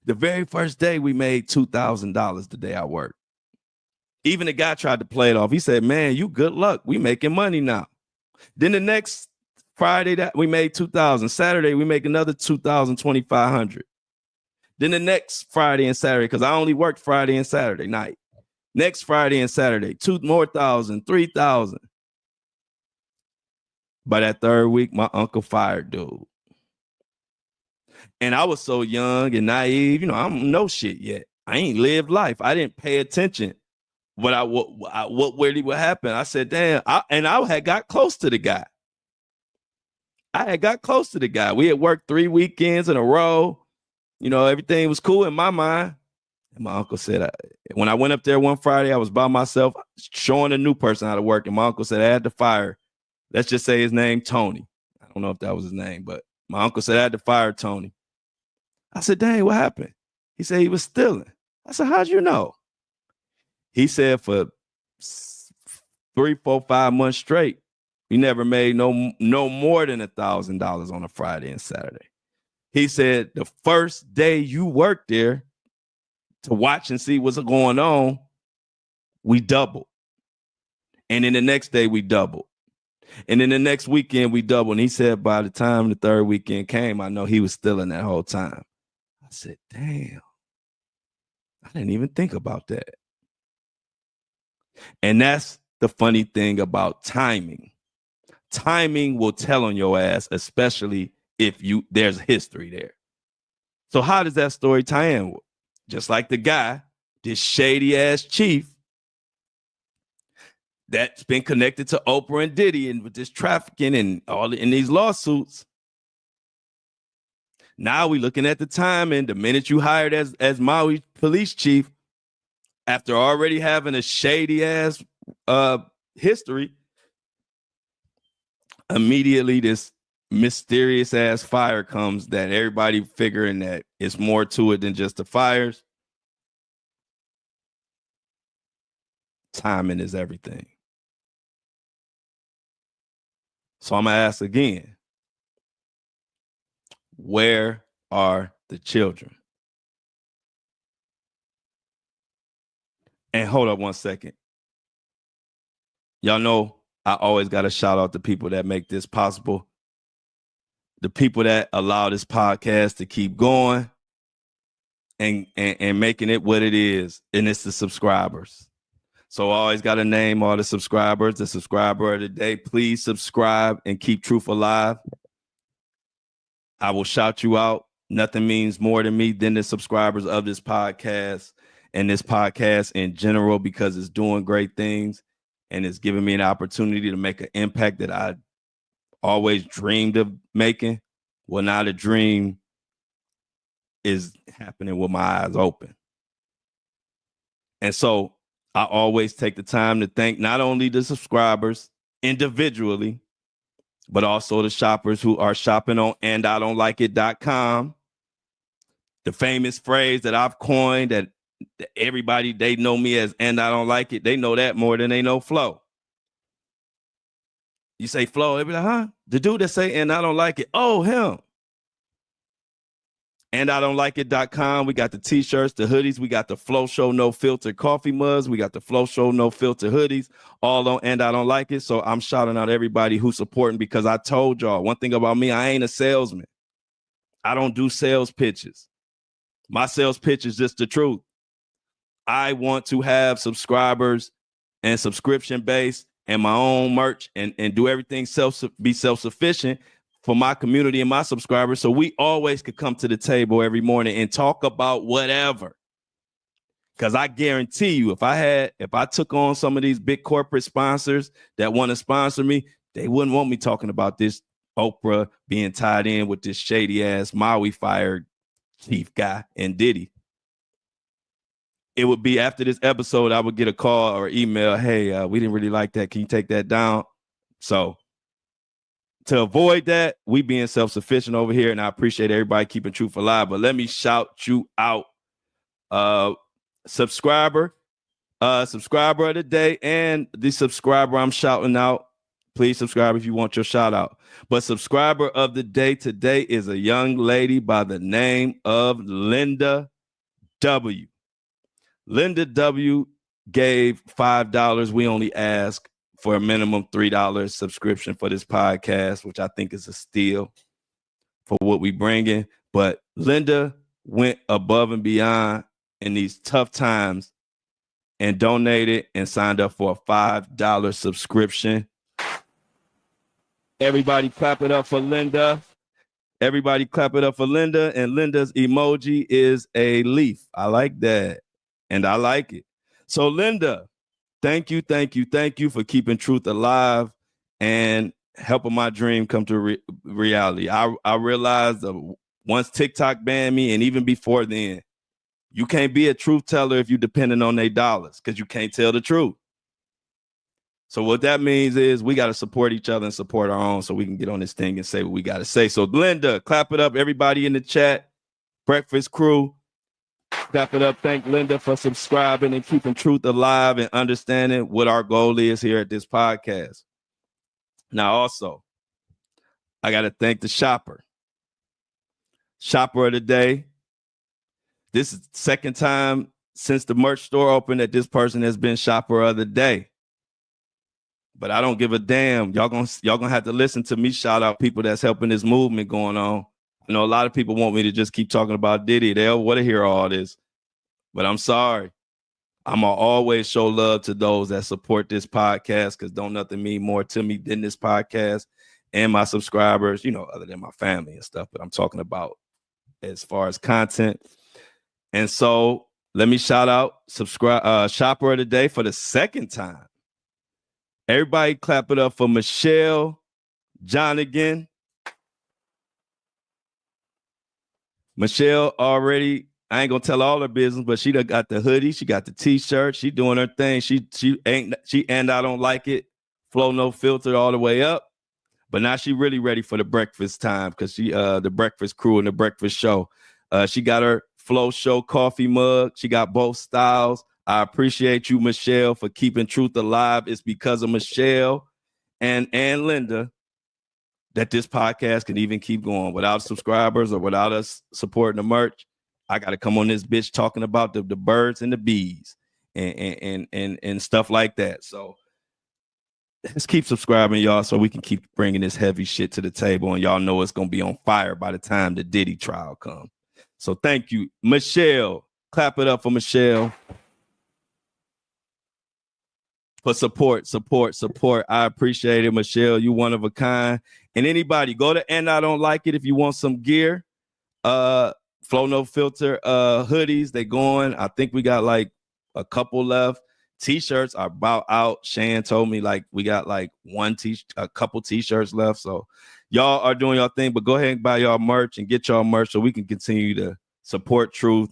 Speaker 1: the very first day we made $2,000 the day I worked. Even the guy tried to play it off. He said, man, you good luck. We making money now. Then the next Friday that we made $2,000. Saturday, we make another $2,000, $2,500. Then the next Friday and Saturday, because I only worked Friday and Saturday night. Next Friday and Saturday, $2,000 more, $3,000. By that third week, my uncle fired dude. And I was so young and naive, you know, I don't know shit yet. I ain't lived life. I didn't pay attention. What really would happen? I said, damn. I had got close to the guy. We had worked 3 weekends in a row. You know, everything was cool in my mind. And my uncle said, when I went up there one Friday, I was by myself showing a new person how to work. And my uncle said I had to fire, let's just say his name, Tony. I don't know if that was his name, but my uncle said I had to fire Tony. I said, dang, what happened? He said he was stealing. I said, how'd you know? He said for 3, 4, 5 months straight, he never made no more than $1,000 on a Friday and Saturday. He said the first day you worked there to watch and see what's going on, we doubled. And then the next day we doubled. And then the next weekend we doubled. And he said by the time the third weekend came, I know he was stealing that whole time. I said, damn, I didn't even think about that. And that's the funny thing about timing. Timing will tell on your ass, especially if there's history there. So how does that story tie in? Just like the guy, this shady ass chief that's been connected to Oprah and Diddy and with this trafficking and all in these lawsuits. Now we looking at the timing. The minute you hired as Maui police chief, after already having a shady ass history, immediately this mysterious ass fire comes that everybody figuring that it's more to it than just the fires. Timing is everything. So I'm going to ask again, where are the children? And hold up one second. Y'all know I always got to shout out the people that make this possible. The people that allow this podcast to keep going and making it what it is. And it's the subscribers. So I always got to name all the subscribers. The subscriber of the day, please subscribe and keep truth alive. I will shout you out. Nothing means more to me than the subscribers of this podcast and this podcast in general, because it's doing great things and it's giving me an opportunity to make an impact that I always dreamed of making. Well, now the dream is happening with my eyes open. And so I always take the time to thank not only the subscribers individually, but also the shoppers who are shopping on andidon'tLikeIt.com. The famous phrase that I've coined that everybody, they know me as and I don't like it. They know that more than they know Flo. You say Flo, they be like, huh? The dude that say and I don't like it. Oh, him. andidon'tLikeIt.com. We got the t-shirts, the hoodies. We got the Flo Show No Filter coffee mugs. We got the Flo Show No Filter hoodies, all on And I Don't Like It. So I'm shouting out everybody who's supporting, because I told y'all one thing about me, I ain't a salesman. I don't do sales pitches. My sales pitch is just the truth. I want to have subscribers and subscription base and my own merch and do everything be self-sufficient for my community and my subscribers, so we always could come to the table every morning and talk about whatever. Because I guarantee you, if I took on some of these big corporate sponsors that want to sponsor me, they wouldn't want me talking about this Oprah being tied in with this shady ass Maui fire chief guy and Diddy. It would be after this episode, I would get a call or email, hey, we didn't really like that. Can you take that down? So to avoid that, we being self-sufficient over here, and I appreciate everybody keeping truth alive. But let me shout you out. Subscriber of the day, and the subscriber I'm shouting out. Please subscribe if you want your shout out. But subscriber of the day today is a young lady by the name of Linda W. Linda W gave $5. We only ask for a minimum $3 subscription for this podcast, which I think is a steal for what we bring in. But Linda went above and beyond in these tough times and donated and signed up for a $5 subscription. Everybody clap it up for Linda. Everybody clap it up for Linda. And Linda's emoji is a leaf. I like that. And I like it. So Linda, thank you for keeping truth alive and helping my dream come to reality. I realized once TikTok banned me, and even before then, you can't be a truth teller if you're depending on their dollars, because you can't tell the truth. So what that means is we got to support each other and support our own so we can get on this thing and say what we got to say. So Linda, clap it up. Everybody in the chat, Breakfast Crew, Clap it up. Thank Linda for subscribing and keeping truth alive and understanding what our goal is here at this podcast. Now, also, I got to thank the shopper. Shopper of the day. This is the second time since the merch store opened that this person has been shopper of the day. But I don't give a damn. Y'all gonna have to listen to me shout out people that's helping this movement going on. I know a lot of people want me to just keep talking about Diddy. They'll want to hear all this. But I'm sorry. I'm going to always show love to those that support this podcast because don't nothing mean more to me than this podcast and my subscribers, you know, other than my family and stuff. But I'm talking about as far as content. And so let me shout out Shopper of the Day for the second time. Everybody clap it up for Michelle Johnigan. Michelle already, I ain't gonna tell all her business, but she done got the hoodie, she got the t-shirt, she doing her thing. She and I don't like it. Flo No Filter all the way up. But now she really ready for the breakfast time because she the breakfast crew and the breakfast show. She got her Flo Show coffee mug. She got both styles. I appreciate you, Michelle, for keeping truth alive. It's because of Michelle and Linda that this podcast can even keep going. Without subscribers or without us supporting the merch, I got to come on this bitch talking about the birds and the bees and stuff like that. So let's keep subscribing, y'all, so we can keep bringing this heavy shit to the table. And y'all know it's going to be on fire by the time the Diddy trial comes. So thank you, Michelle. Clap it up for Michelle. For support. I appreciate it, Michelle. You one of a kind. And anybody, go to And I Don't Like It if you want some gear. Flo No Filter hoodies, they going. I think we got like a couple left. T-shirts are about out. Shan told me like we got like a couple t-shirts left. So y'all are doing your thing, but go ahead and buy y'all merch and get y'all merch so we can continue to support truth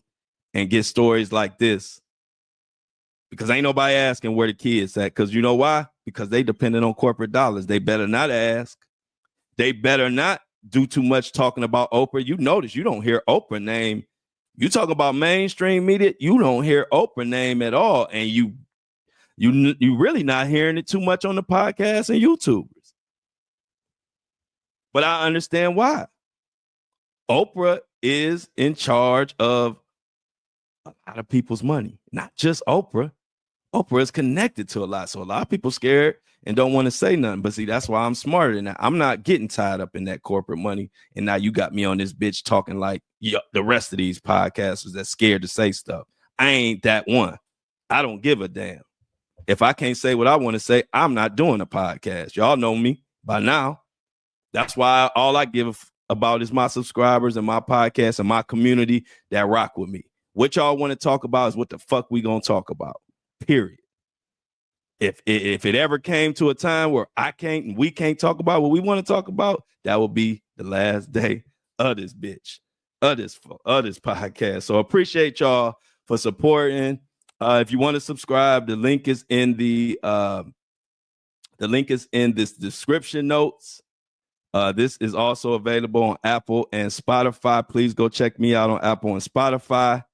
Speaker 1: and get stories like this. Because ain't nobody asking where the kids at. Because you know why? Because they dependent on corporate dollars. They better not ask. They better not do too much talking about Oprah. You notice you don't hear Oprah name. You talk about mainstream media, you don't hear Oprah name at all. And you really not hearing it too much on the podcast and YouTubers. But I understand why. Oprah is in charge of a lot of people's money. Not just Oprah. Oprah is connected to a lot. So a lot of people scared and don't want to say nothing. But see, that's why I'm smarter than that. I'm not getting tied up in that corporate money. And now you got me on this bitch talking like the rest of these podcasters that's scared to say stuff. I ain't that one. I don't give a damn. If I can't say what I want to say, I'm not doing a podcast. Y'all know me by now. That's why all I give about is my subscribers and my podcast and my community that rock with me. What y'all want to talk about is what the fuck we gonna talk about. Period. If it ever came to a time where we can't talk about what we want to talk about, that will be the last day of this bitch, of this podcast. So appreciate y'all for supporting. If you want to subscribe, the link is in this description notes. This is also available on Apple and Spotify. Please go check me out on Apple and Spotify.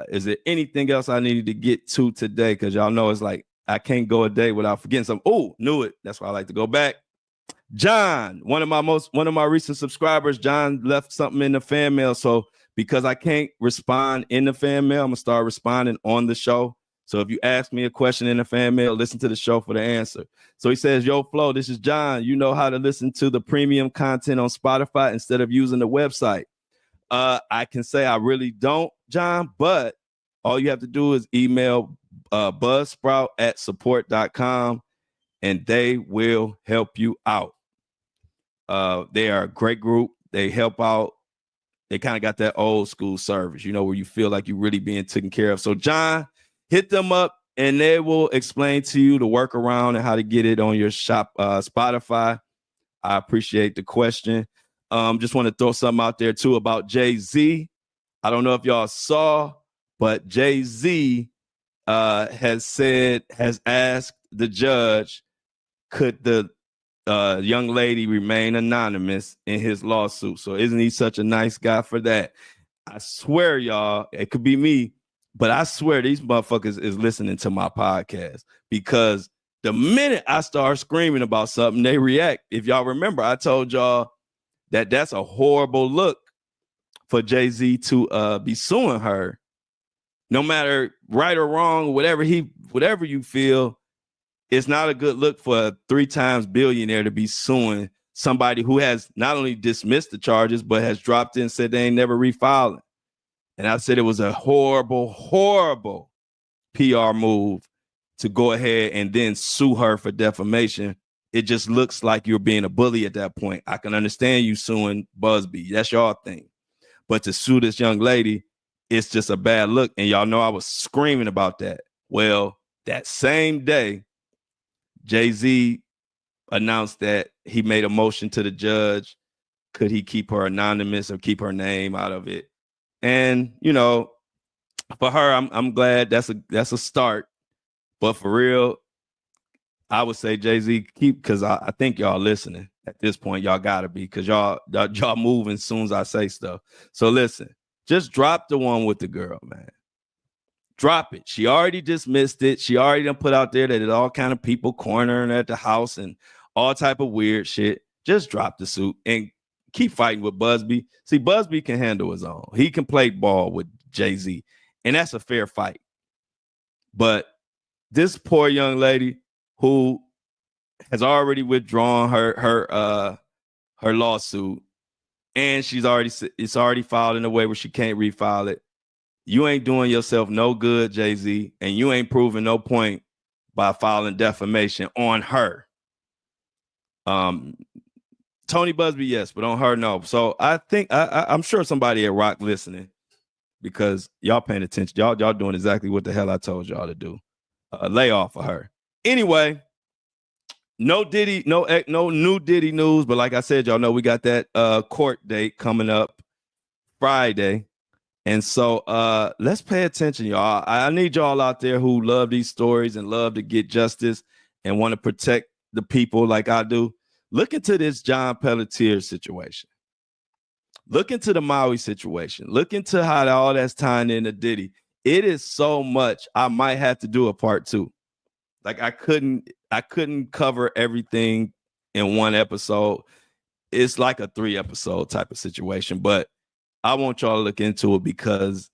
Speaker 1: Is there anything else I needed to get to today? Because y'all know it's like I can't go a day without forgetting something. Oh, knew it. That's why I like to go back. John, one of my recent subscribers, John left something in the fan mail. So because I can't respond in the fan mail, I'm gonna start responding on the show. So if you ask me a question in the fan mail, listen to the show for the answer. So he says, yo, Flo, this is John. You know how to listen to the premium content on Spotify instead of using the website. I can say I really don't, John, but all you have to do is email buzzsprout@support.com and they will help you out. They are a great group. They help out. They kind of got that old school service, where you feel like you're really being taken care of. So, John, hit them up and they will explain to you the workaround and how to get it on your shop, Spotify. I appreciate the question. Just want to throw something out there, too, about Jay-Z. I don't know if y'all saw, but Jay-Z has asked the judge, could the young lady remain anonymous in his lawsuit? So isn't he such a nice guy for that? I swear, y'all, it could be me, but I swear these motherfuckers is listening to my podcast because the minute I start screaming about something, they react. If y'all remember, I told y'all that that's a horrible look for Jay-Z to be suing her. No matter right or wrong, whatever you feel, it's not a good look for a 3 times billionaire to be suing somebody who has not only dismissed the charges, but has dropped in and said they ain't never refiling. And I said it was a horrible, horrible PR move to go ahead and then sue her for defamation. It just looks like you're being a bully at that point. I can understand you suing Busby. That's your thing. But to sue this young lady, it's just a bad look. And y'all know I was screaming about that. Well, that same day, Jay-Z announced that he made a motion to the judge. Could he keep her anonymous or keep her name out of it? And, you know, for her, I'm glad that's a start. But for real, I would say Jay-Z keep, because I think y'all listening at this point. Y'all gotta be, because y'all moving as soon as I say stuff. So listen, just drop the one with the girl, man. Drop it. She already dismissed it. She already done put out there that all kind of people cornering at the house and all type of weird shit. Just drop the suit and keep fighting with Busby. See, Busby can handle his own. He can play ball with Jay-Z, and that's a fair fight. But this poor young lady who has already withdrawn her lawsuit, and it's already filed in a way where she can't refile it. You ain't doing yourself no good, Jay-Z, and you ain't proving no point by filing defamation on her. Tony Busby, yes, but on her, no. So I think I'm sure somebody at Rock listening, because y'all paying attention. Y'all doing exactly what the hell I told y'all to do. Lay off of her. Anyway, no Diddy, no new Diddy news, but like I said, y'all know we got that court date coming up Friday. And so let's pay attention, y'all. I need y'all out there who love these stories and love to get justice and want to protect the people like I do. Look into this John Pelletier situation. Look into the Maui situation. Look into how all that's tying into Diddy. It is so much. I might have to do a part 2. Like I couldn't cover everything in one episode. It's like a 3-episode type of situation, but I want y'all to look into it, because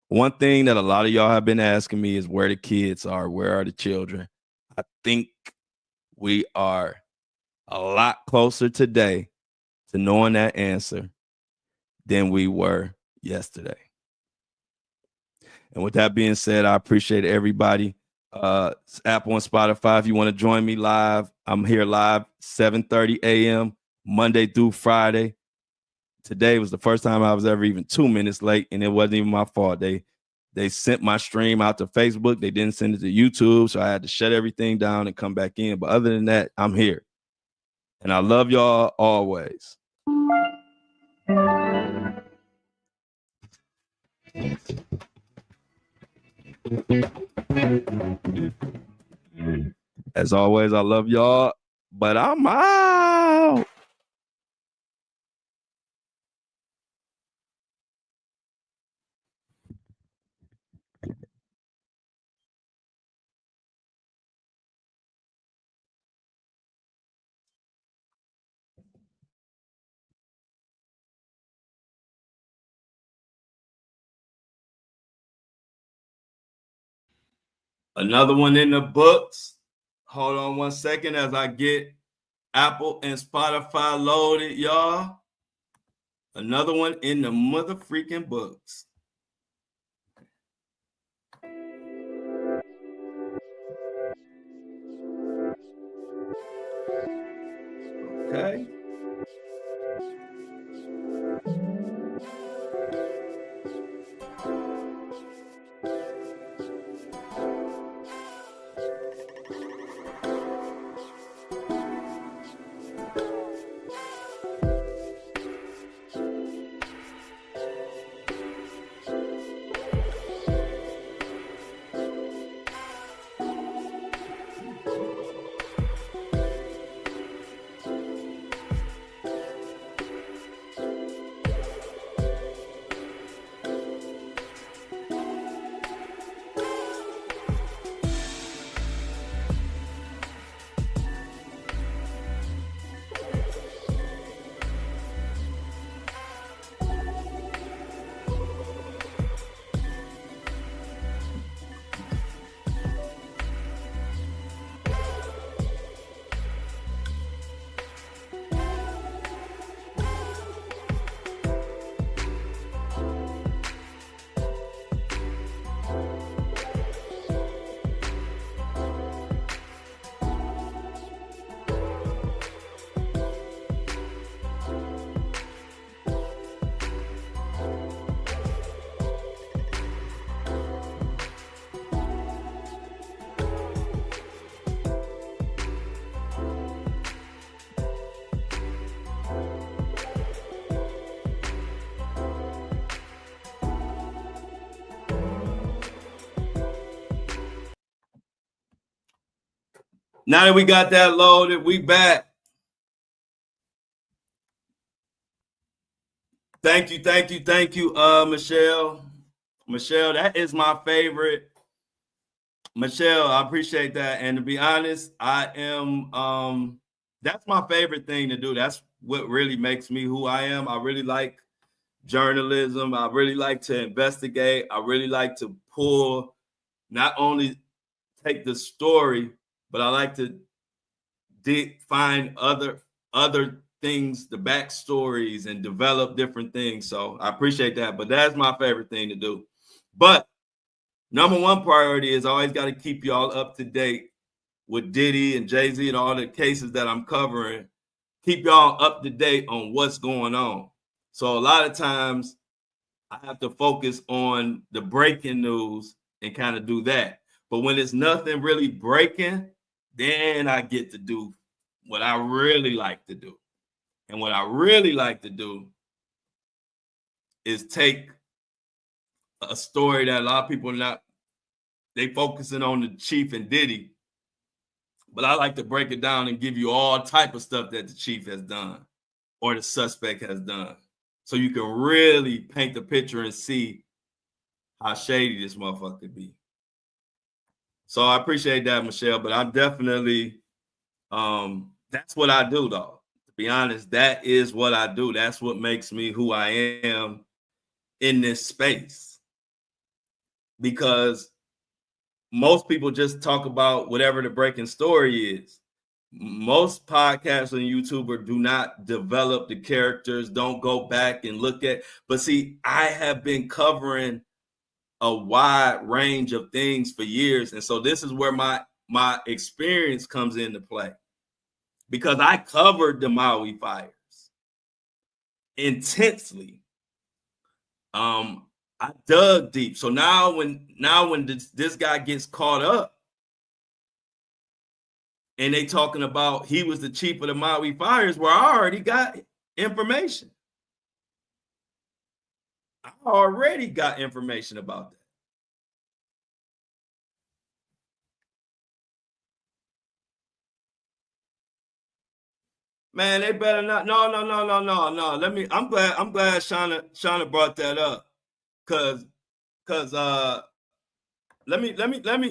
Speaker 1: one thing that a lot of y'all have been asking me is where the kids are, where are the children? I think we are a lot closer today to knowing that answer than we were yesterday. And with that being said, I appreciate everybody. Apple and Spotify, if you want to join me live, I'm here live 7:30 a.m. Monday through Friday. Today was the first time I was ever even 2 minutes late, and it wasn't even my fault. They sent my stream out to Facebook. They didn't send it to YouTube, so I had to shut everything down and come back in. But other than that, I'm here. And I love y'all always. As always, I love y'all, but I'm out. Another one in the books. Hold on one second as I get Apple and Spotify loaded, y'all. Another one in the mother freaking books. Okay. Now that we got that loaded, we back. Thank you, Michelle. Michelle, that is my favorite. Michelle, I appreciate that. And to be honest, I am that's my favorite thing to do. That's what really makes me who I am. I really like journalism. I really like to investigate. I really like to pull, not only take the story, but I like to find other things, the backstories, and develop different things. So I appreciate that. But that's my favorite thing to do. But number one priority is I always got to keep y'all up to date with Diddy and Jay-Z and all the cases that I'm covering. Keep y'all up to date on what's going on. So a lot of times I have to focus on the breaking news and kind of do that. But when it's nothing really breaking, then I get to do what I really like to do. And what I really like to do is take a story that a lot of people they focusing on the Chief and Diddy, but I like to break it down and give you all type of stuff that the Chief has done or the suspect has done. So you can really paint the picture and see how shady this motherfucker could be. So I appreciate that, Michelle, but I'm definitely, that's what I do, though. To be honest, that is what I do. That's what makes me who I am in this space. Because most people just talk about whatever the breaking story is. Most podcasts and YouTubers do not develop the characters, don't go back and look at. But see, I have been covering a wide range of things for years. And so this is where my experience comes into play. Because I covered the Maui fires intensely. I dug deep. So now when this guy gets caught up and they talking about he was the chief of the Maui fires, where I already got information. I already got information about that. Man, they better not. No. I'm glad Shauna brought that up. Cause let me,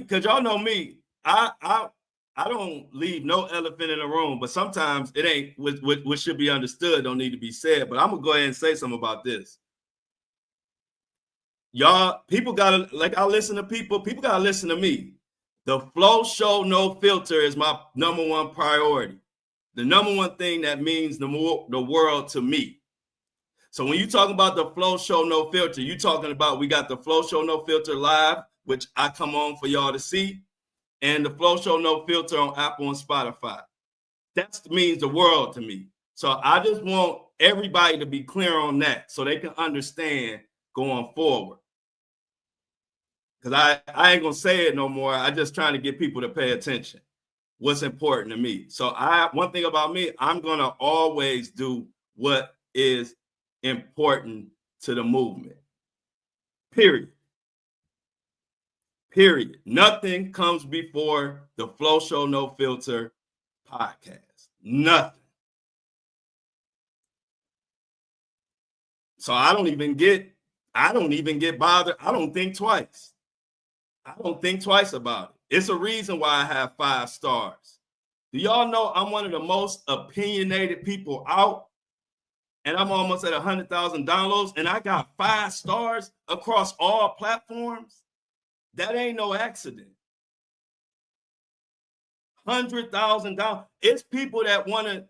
Speaker 1: cause y'all know me. I don't leave no elephant in the room, but sometimes it ain't what should be understood, don't need to be said. But I'm gonna go ahead and say something about this. Y'all, people gotta, like, I listen to people gotta listen to me. The Flo Show No Filter is my number one priority. The number one thing that means the world to me. So when you talk about the Flo Show No Filter, you talking about, we got the Flo Show No Filter live, which I come on for y'all to see, and the Flo Show No Filter on Apple and Spotify. That means the world to me. So I just want everybody to be clear on that so they can understand going forward. Because I ain't gonna say it no more. I just trying to get people to pay attention. What's important to me. So one thing about me, I'm gonna always do what is important to the movement. Period. Nothing comes before the Flo Show No Filter podcast. Nothing. So I don't even get bothered. I don't think twice. About it. It's a reason why I have 5 stars. Do y'all know I'm one of the most opinionated people out? And I'm almost at 100,000 downloads, and I got 5 stars across all platforms. That ain't no accident. 100,000 dollars. It's people that want to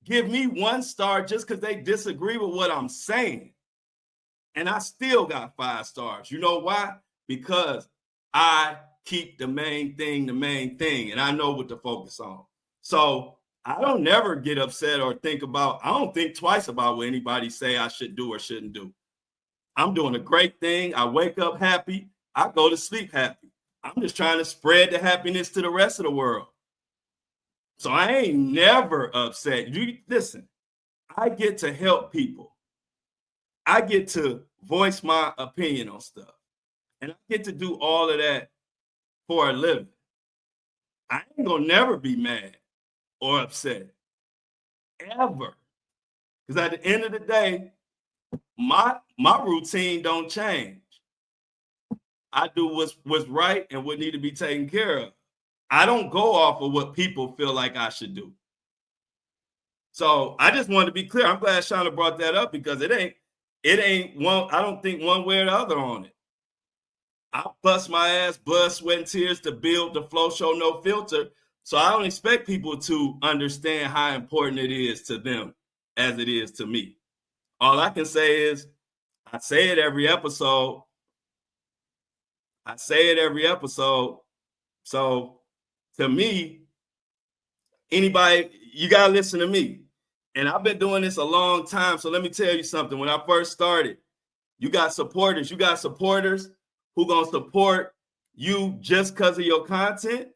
Speaker 1: give me 1 star just because they disagree with what I'm saying. And I still got 5 stars. You know why? Because I keep the main thing, and I know what to focus on. So I don't never get upset or I don't think twice about what anybody say I should do or shouldn't do. I'm doing a great thing. I wake up happy. I go to sleep happy. I'm just trying to spread the happiness to the rest of the world. So I ain't never upset. You listen, I get to help people. I get to voice my opinion on stuff. And I get to do all of that for a living. I ain't gonna never be mad or upset. Ever. Because at the end of the day, my routine don't change. I do what's right and what need to be taken care of. I don't go off of what people feel like I should do. So I just wanted to be clear. I'm glad Shauna brought that up because it ain't one. I don't think one way or the other on it. I bust my ass, blood, sweat, and tears to build the Flo Show No Filter. So I don't expect people to understand how important it is to them as it is to me. All I can say is I say it every episode. So to me, anybody, you got to listen to me. And I've been doing this a long time. So let me tell you something. When I first started, you got supporters. You got supporters who going to support you just because of your content.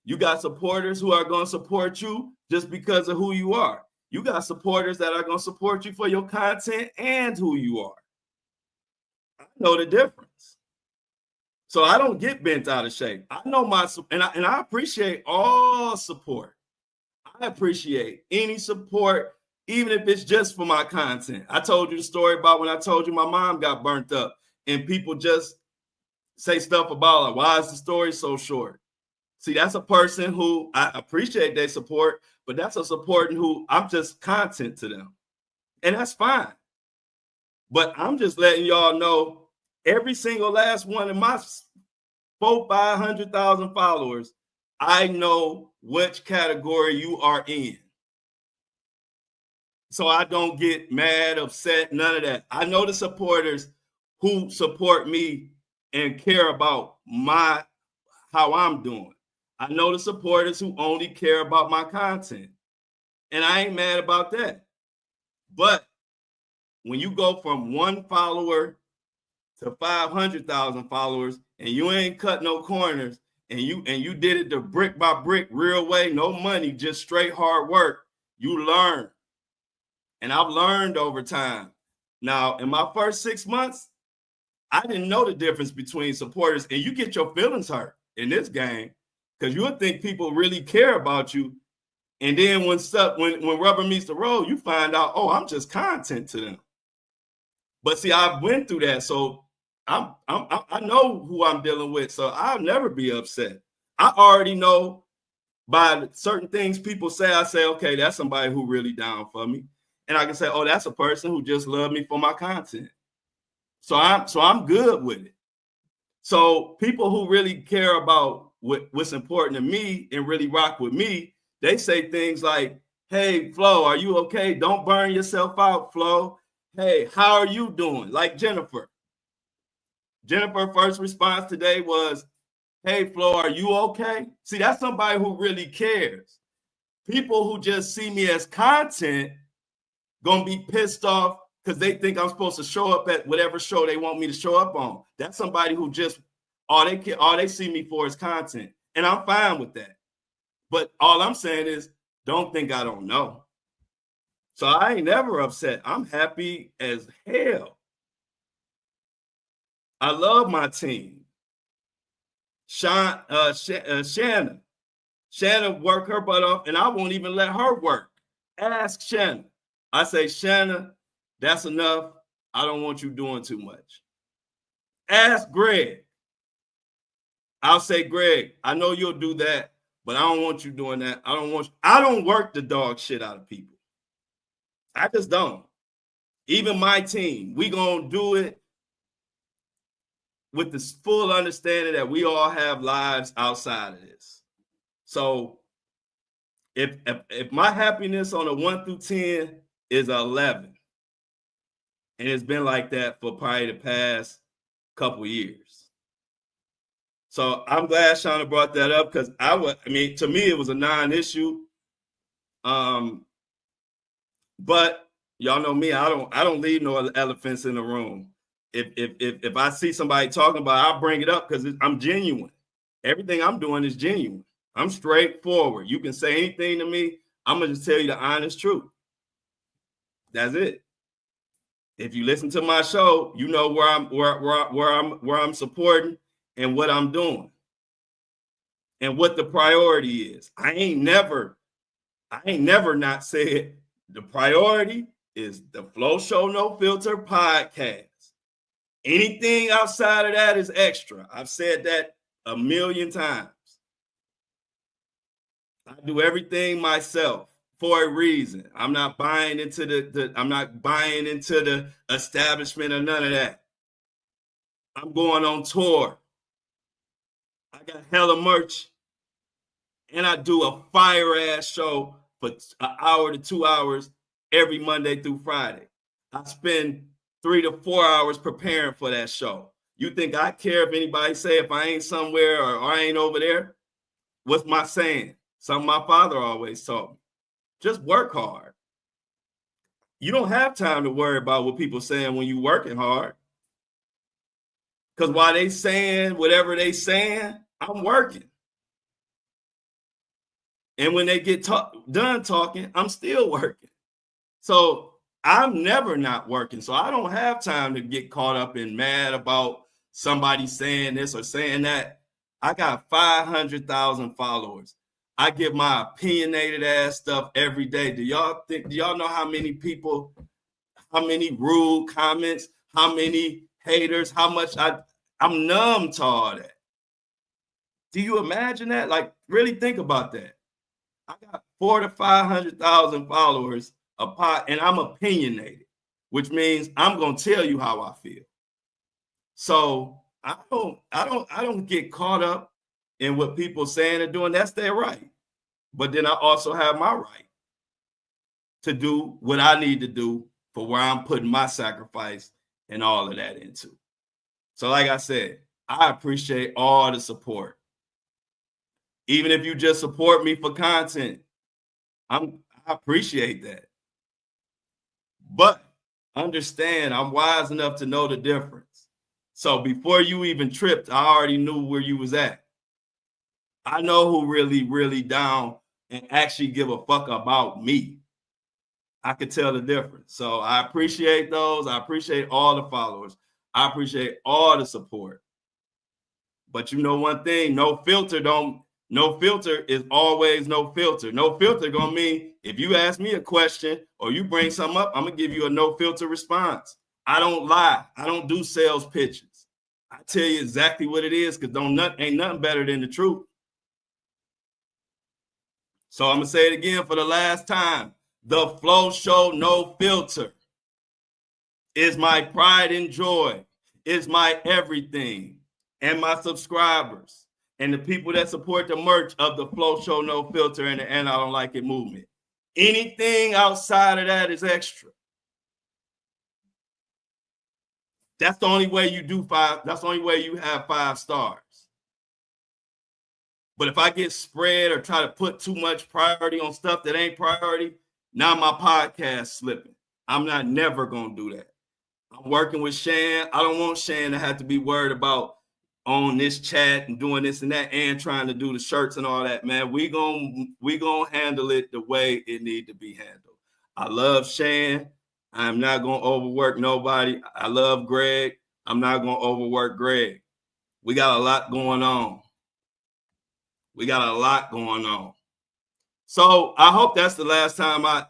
Speaker 1: You got supporters who are going to support you just because of who you are. You got supporters that are going to support you for your content and who you are. I know the difference. So I don't get bent out of shape. I know and I appreciate all support. I appreciate any support, even if it's just for my content. I told you the story about when I told you my mom got burnt up and people just say stuff about like, why is the story so short? See, that's a person who I appreciate their support, but that's a supporting who I'm just content to them. And that's fine. But I'm just letting y'all know every single last one of my 500,000 followers, I know which category you are in. So I don't get mad, upset, none of that. I know the supporters who support me and care about how I'm doing. I know the supporters who only care about my content. And I ain't mad about that. But when you go from 1 follower to 500,000 followers and you ain't cut no corners and you did it the brick by brick, real way, no money, just straight hard work, you learn. And I've learned over time. Now, in my first 6 months, I didn't know the difference between supporters, and you get your feelings hurt in this game because you'll think people really care about you. And then when rubber meets the road, you find out, oh, I'm just content to them. But see, I went through that, so I know who I'm dealing with, so I'll never be upset. I already know by certain things people say, I say, okay, that's somebody who really down for me. And I can say, oh, that's a person who just loved me for my content. So I'm good with it. So people who really care about what's important to me and really rock with me, they say things like, hey, Flo, are you okay? Don't burn yourself out, Flo. Hey, how are you doing? Like Jennifer. Jennifer's first response today was, hey, Flo, are you okay? See, that's somebody who really cares. People who just see me as content gonna be pissed off because they think I'm supposed to show up at whatever show they want me to show up on. That's somebody who just all they see me for is content. And I'm fine with that. But all I'm saying is don't think I don't know. So I ain't never upset. I'm happy as hell. I love my team. Shanna work her butt off, and I won't even let her work. Ask Shanna. I say, Shanna, that's enough. I don't want you doing too much. Ask Greg. I'll say, Greg, I know you'll do that, but I don't want you doing that. I don't work the dog shit out of people. I just don't. Even my team, we gonna do it with this full understanding that we all have lives outside of this. So if my happiness on a 1 through 10 is 11, and it's been like that for probably the past couple years. So I'm glad Shauna brought that up because to me, it was a non-issue. But y'all know me, I don't leave no elephants in the room. If I see somebody talking about it, I'll bring it up because I'm genuine. Everything I'm doing is genuine. I'm straightforward. You can say anything to me. I'm gonna just tell you the honest truth. That's it. If you listen to my show, you know where I'm supporting and what I'm doing. and what the priority is. I ain't never not said the priority is the Flo Show No Filter podcast. Anything outside of that is extra. I've said that a million times. I do everything myself for a reason. I'm not buying into the establishment or none of that. I'm going on tour. I got hella merch. And I do a fire ass show for an hour to 2 hours every Monday through Friday. I spend 3 to 4 hours preparing for that show. You think I care if anybody say if I ain't somewhere or I ain't over there? What's my saying? Something my father always taught me. Just work hard. You don't have time to worry about what people saying when you working hard. Because while they saying whatever they saying, I'm working. And when they get done talking, I'm still working. So I'm never not working. So I don't have time to get caught up and mad about somebody saying this or saying that. I got 500,000 followers. I give my opinionated ass stuff every day. Do y'all know how many people, how many rude comments, how many haters, how much I'm numb to all that. Do you imagine that? Like, really think about that. I got 400,000 to 500,000 followers and I'm opinionated, which means I'm gonna tell you how I feel. So I don't get caught up in what people saying and doing. That's their right. But then I also have my right to do what I need to do for where I'm putting my sacrifice and all of that into. So like I said, I appreciate all the support. Even if you just support me for content, I appreciate that. But understand, I'm wise enough to know the difference. So before you even tripped, I already knew where you was at. I know who really, really down and actually give a fuck about me. I could tell the difference. So I appreciate those. I appreciate all the followers. I appreciate all the support. But you know one thing, no filter is always no filter. No filter gonna mean if you ask me a question or you bring something up, I'm gonna give you a no filter response. I don't lie. I don't do sales pitches. I tell you exactly what it is because ain't nothing better than the truth. So I'm gonna say it again for the last time. The Flo Show No Filter is my pride and joy, is my everything, and my subscribers and the people that support the merch of the Flo Show No Filter and the And I Don't Like It movement. Anything outside of that is extra. That's the only way you do that's the only way you have 5 stars. But if I get spread or try to put too much priority on stuff that ain't priority, now my podcast slipping. I'm not never going to do that. I'm working with Shan. I don't want Shan to have to be worried about on this chat and doing this and that and trying to do the shirts and all that, man. We gonna handle it the way it need to be handled. I love Shan. I'm not going to overwork nobody. I love Greg. I'm not going to overwork Greg. We got a lot going on. So I hope that's the last time I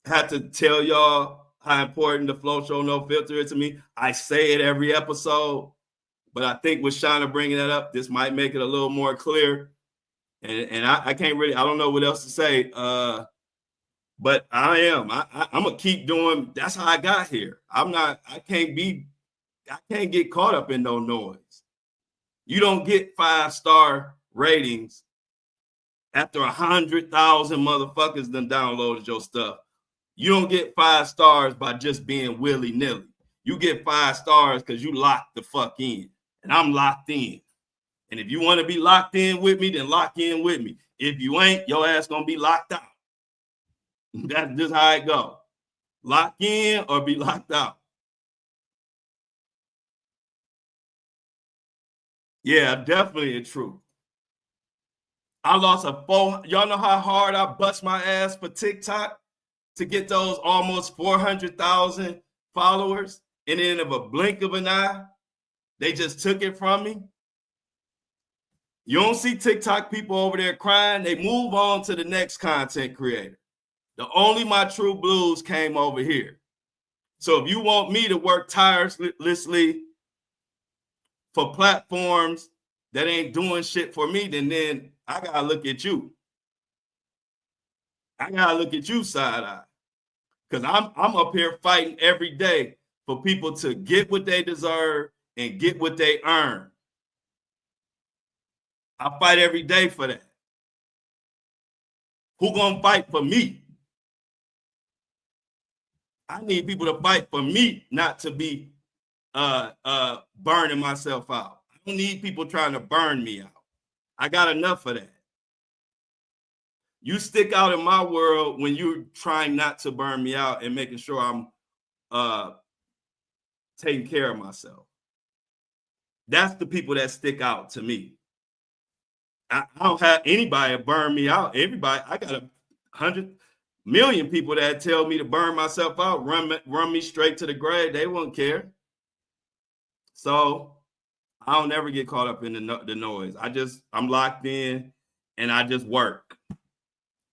Speaker 1: had to tell y'all how important the Flo Show No Filter is to me. I say it every episode, but I think with Shauna bringing that up, this might make it a little more clear. And I can't really, I don't know what else to say. But I'm gonna keep doing. That's how I got here. I can't get caught up in no noise. You don't get 5-star ratings after 100,000 motherfuckers done downloaded your stuff. You don't get 5 stars by just being willy-nilly. You get 5 stars because you locked the fuck in. And I'm locked in. And if you want to be locked in with me, then lock in with me. If you ain't, your ass gonna be locked out. That's just how it go. Lock in or be locked out. Yeah, definitely true. I lost y'all know how hard I bust my ass for TikTok to get those almost 400,000 followers, and then in a blink of an eye, they just took it from me. You don't see TikTok people over there crying. They move on to the next content creator. The only my true blues came over here. So if you want me to work tirelessly for platforms that ain't doing shit for me, then I gotta look at you. I gotta look at you side eye. Because I'm up here fighting every day for people to get what they deserve and get what they earn. I fight every day for that. Who gonna fight for me? I need people to fight for me, not to be burning myself out. I don't need people trying to burn me out. I got enough of that. You stick out in my world when you're trying not to burn me out and making sure I'm taking care of myself. That's the people that stick out to me. I don't have anybody burn me out. Everybody, I got 100 million people that tell me to burn myself out, run me straight to the grave. They won't care. So I don't ever get caught up in the noise. I'm locked in and I just work.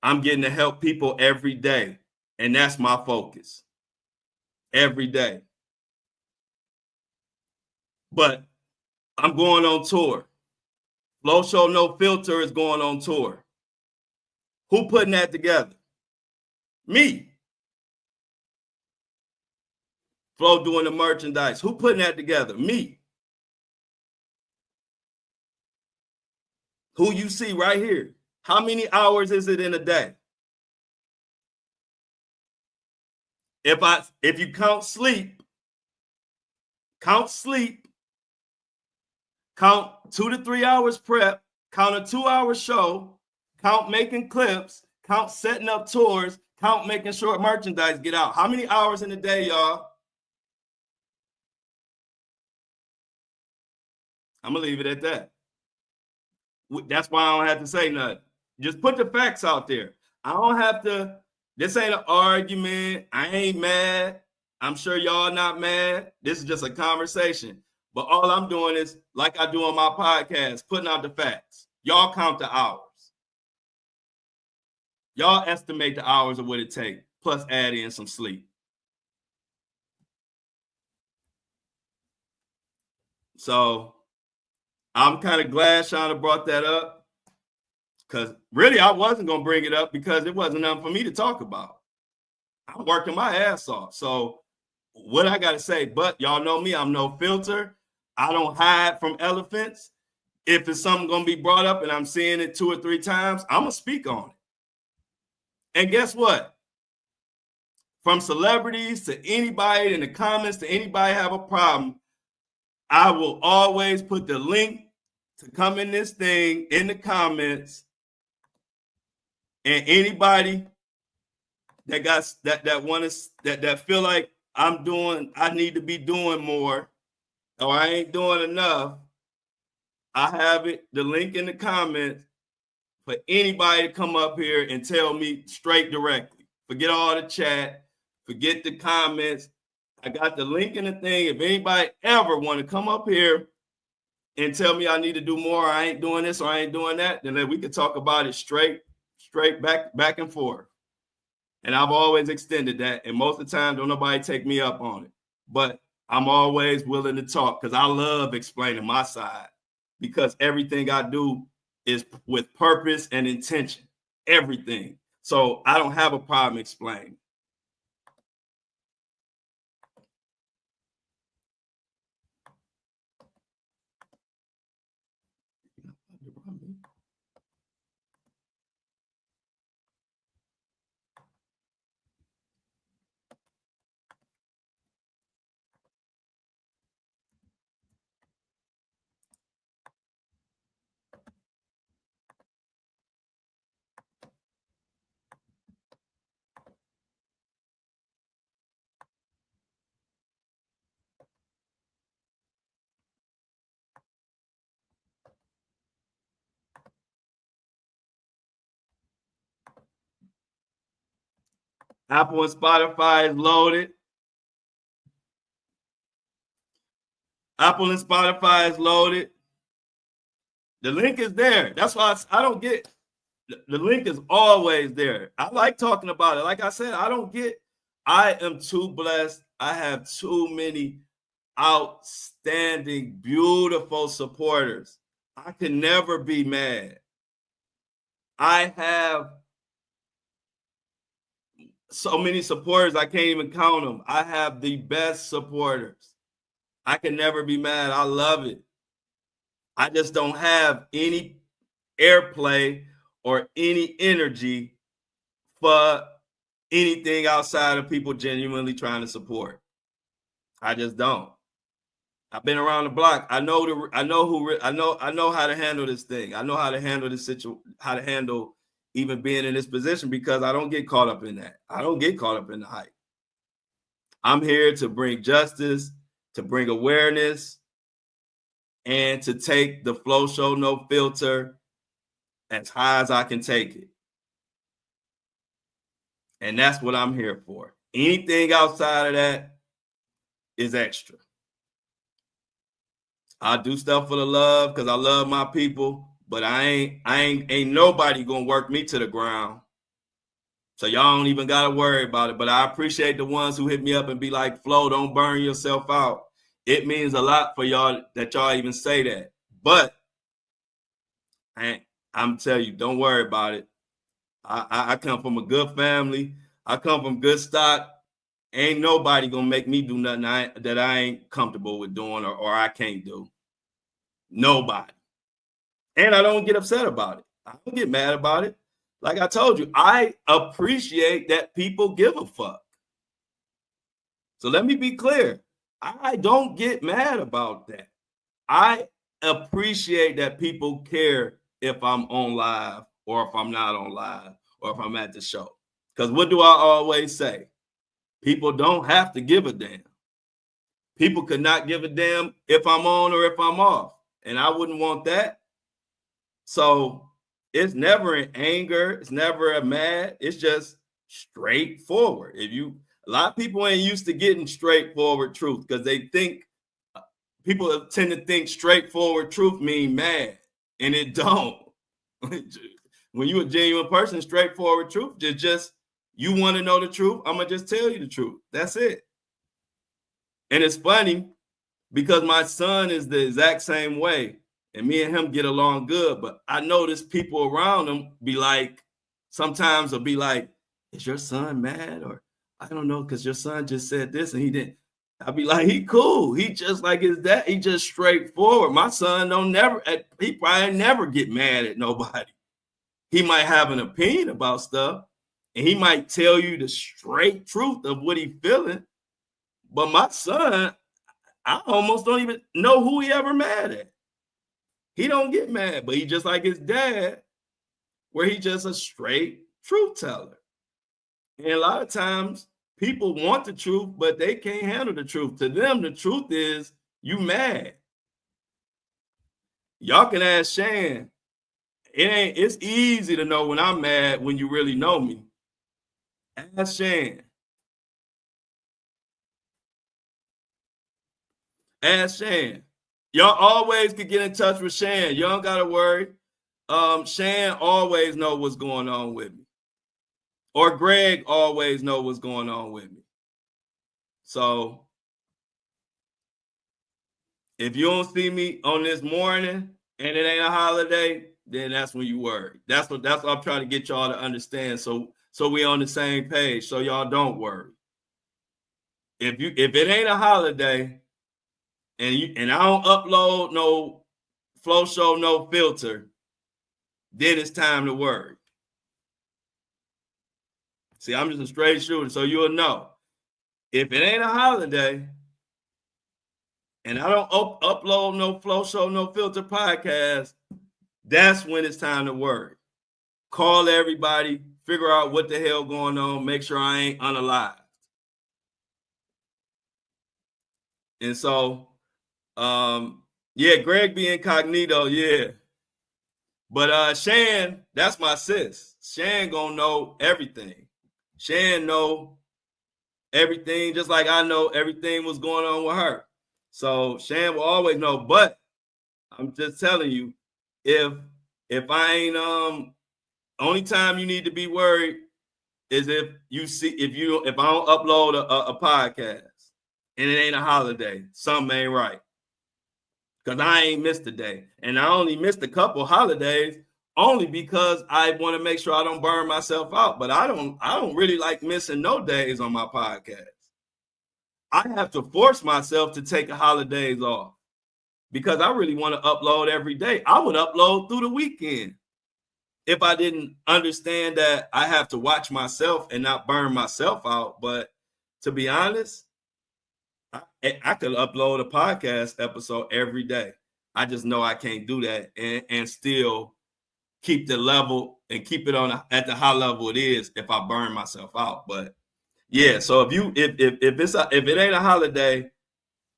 Speaker 1: I'm getting to help people every day. And that's my focus. Every day. But I'm going on tour. Flo Show No Filter is going on tour. Who putting that together? Me. Flo doing the merchandise. Who putting that together? Me. Who you see right here. How many hours is it in a day? If you count sleep, count 2 to 3 hours prep, count a 2-hour show, count making clips, count setting up tours, count making sure merchandise get out. How many hours in a day, y'all? I'm gonna leave it at that. That's why I don't have to say nothing. Just put the facts out there. I don't have to. This ain't an argument. I ain't mad. I'm sure y'all not mad. This is just a conversation. But all I'm doing is, like I do on my podcast, putting out the facts. Y'all count the hours. Y'all estimate the hours of what it takes, plus add in some sleep. So I'm kind of glad Shauna brought that up, because really I wasn't going to bring it up because it wasn't nothing for me to talk about. I'm working my ass off. So what I got to say, but y'all know me, I'm no filter. I don't hide from elephants. If it's something going to be brought up and I'm seeing it 2 or 3 times, I'm going to speak on it. And guess what? From celebrities to anybody in the comments to anybody have a problem, I will always put the link to come in this thing in the comments. And anybody that got that feel like I need to be doing more, or I ain't doing enough, I have the link in the comments for anybody to come up here and tell me straight directly. Forget all the chat, forget the comments. I got the link in the thing. If anybody ever want to come up here and tell me I need to do more, I ain't doing this or I ain't doing that, then we can talk about it straight back and forth. And I've always extended that. And most of the time, don't nobody take me up on it. But I'm always willing to talk because I love explaining my side, because everything I do is with purpose and intention. Everything. So I don't have a problem explaining. Apple and Spotify is loaded. Apple and Spotify is loaded. The link is there. That's why I don't get the link is always there. I like talking about it. Like I said, I am too blessed. I have too many outstanding, beautiful supporters. I can never be mad. I have so many supporters, I can't even count them. I have the best supporters. I can never be mad. I love it. I just don't have any airplay or any energy for anything outside of people genuinely trying to support. I just don't. I've been around the block. I know how to handle this thing. I know how to handle this situation, how to handle even being in this position, because I don't get caught up in that. I don't get caught up in the hype. I'm here to bring justice, to bring awareness, and to take the Flo Show No Filter as high as I can take it. And that's what I'm here for. Anything outside of that is extra. I do stuff for the love because I love my people, but ain't nobody gonna work me to the ground. So y'all don't even gotta worry about it. But I appreciate the ones who hit me up and be like, Flo, don't burn yourself out. It means a lot for y'all that y'all even say that. But I'm telling you, don't worry about it. I come from a good family. I come from good stock. Ain't nobody gonna make me do nothing that I ain't comfortable with doing or I can't do. Nobody. And I don't get upset about it. I don't get mad about it. Like I told you, I appreciate that people give a fuck. So let me be clear. I don't get mad about that. I appreciate that people care if I'm on live or if I'm not on live or if I'm at the show. Because what do I always say? People don't have to give a damn. People could not give a damn if I'm on or if I'm off. And I wouldn't want that. So it's never an anger. It's never a mad. It's just straightforward. A lot of people ain't used to getting straightforward truth because they think people tend to think straightforward truth mean mad, and it don't. When you're a genuine person, straightforward truth just you want to know the truth. I'm gonna just tell you the truth. That's it. And it's funny because my son is the exact same way. And me and him get along good, but I notice people around him be like, sometimes they'll be like, is your son mad? Or I don't know, because your son just said this and he didn't. I'll be like, he cool. He just like his dad. He just straightforward. My son he probably never get mad at nobody. He might have an opinion about stuff and he might tell you the straight truth of what he feeling. But my son, I almost don't even know who he ever mad at. He don't get mad, but he just like his dad, where he just a straight truth teller. And a lot of times people want the truth, but they can't handle the truth. To them, the truth is you mad. Y'all can ask Shan. It's easy to know when I'm mad when you really know me. Ask Shan. Ask Shan. Y'all always can get in touch with Shan. You don't gotta worry. Shan always know what's going on with me. Or Greg always know what's going on with me. So if you don't see me on this morning and it ain't a holiday, then that's when you worry. That's what I'm trying to get y'all to understand. So we on the same page. So y'all don't worry. If it ain't a holiday and I don't upload no Flo Show No Filter, then it's time to worry. See, I'm just a straight shooter, so you'll know. If it ain't a holiday and I don't upload no Flo Show No Filter podcast, that's when it's time to worry. Call everybody, figure out what the hell going on, make sure I ain't unalived. And so, Greg be incognito, yeah. But Shan, that's my sis. Shan gonna know everything. Shan know everything, just like I know everything was going on with her. So Shan will always know, but I'm just telling you, if I ain't only time you need to be worried is if I don't upload a podcast and it ain't a holiday, something ain't right. Because I ain't missed a day. And I only missed a couple holidays only because I want to make sure I don't burn myself out. But I don't really like missing no days on my podcast. I have to force myself to take holidays off because I really want to upload every day. I would upload through the weekend if I didn't understand that I have to watch myself and not burn myself out. But to be honest, I could upload a podcast episode every day. I just know I can't do that and still keep the level and keep it at the high level it is if I burn myself out. But yeah, so if it ain't a holiday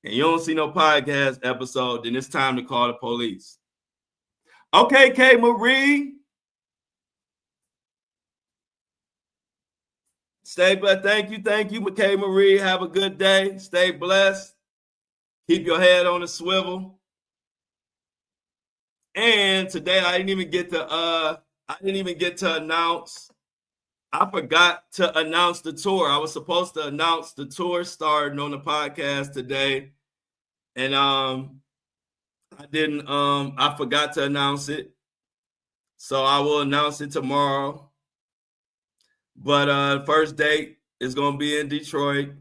Speaker 1: and you don't see no podcast episode, then it's time to call the police. Okay, K Marie. Stay blessed. Thank you, McKay Marie. Have a good day. Stay blessed. Keep your head on a swivel. And today I didn't even get to announce. I forgot to announce the tour. I was supposed to announce the tour starting on the podcast today, and I didn't. I forgot to announce it, so I will announce it tomorrow. But first date is going to be in Detroit.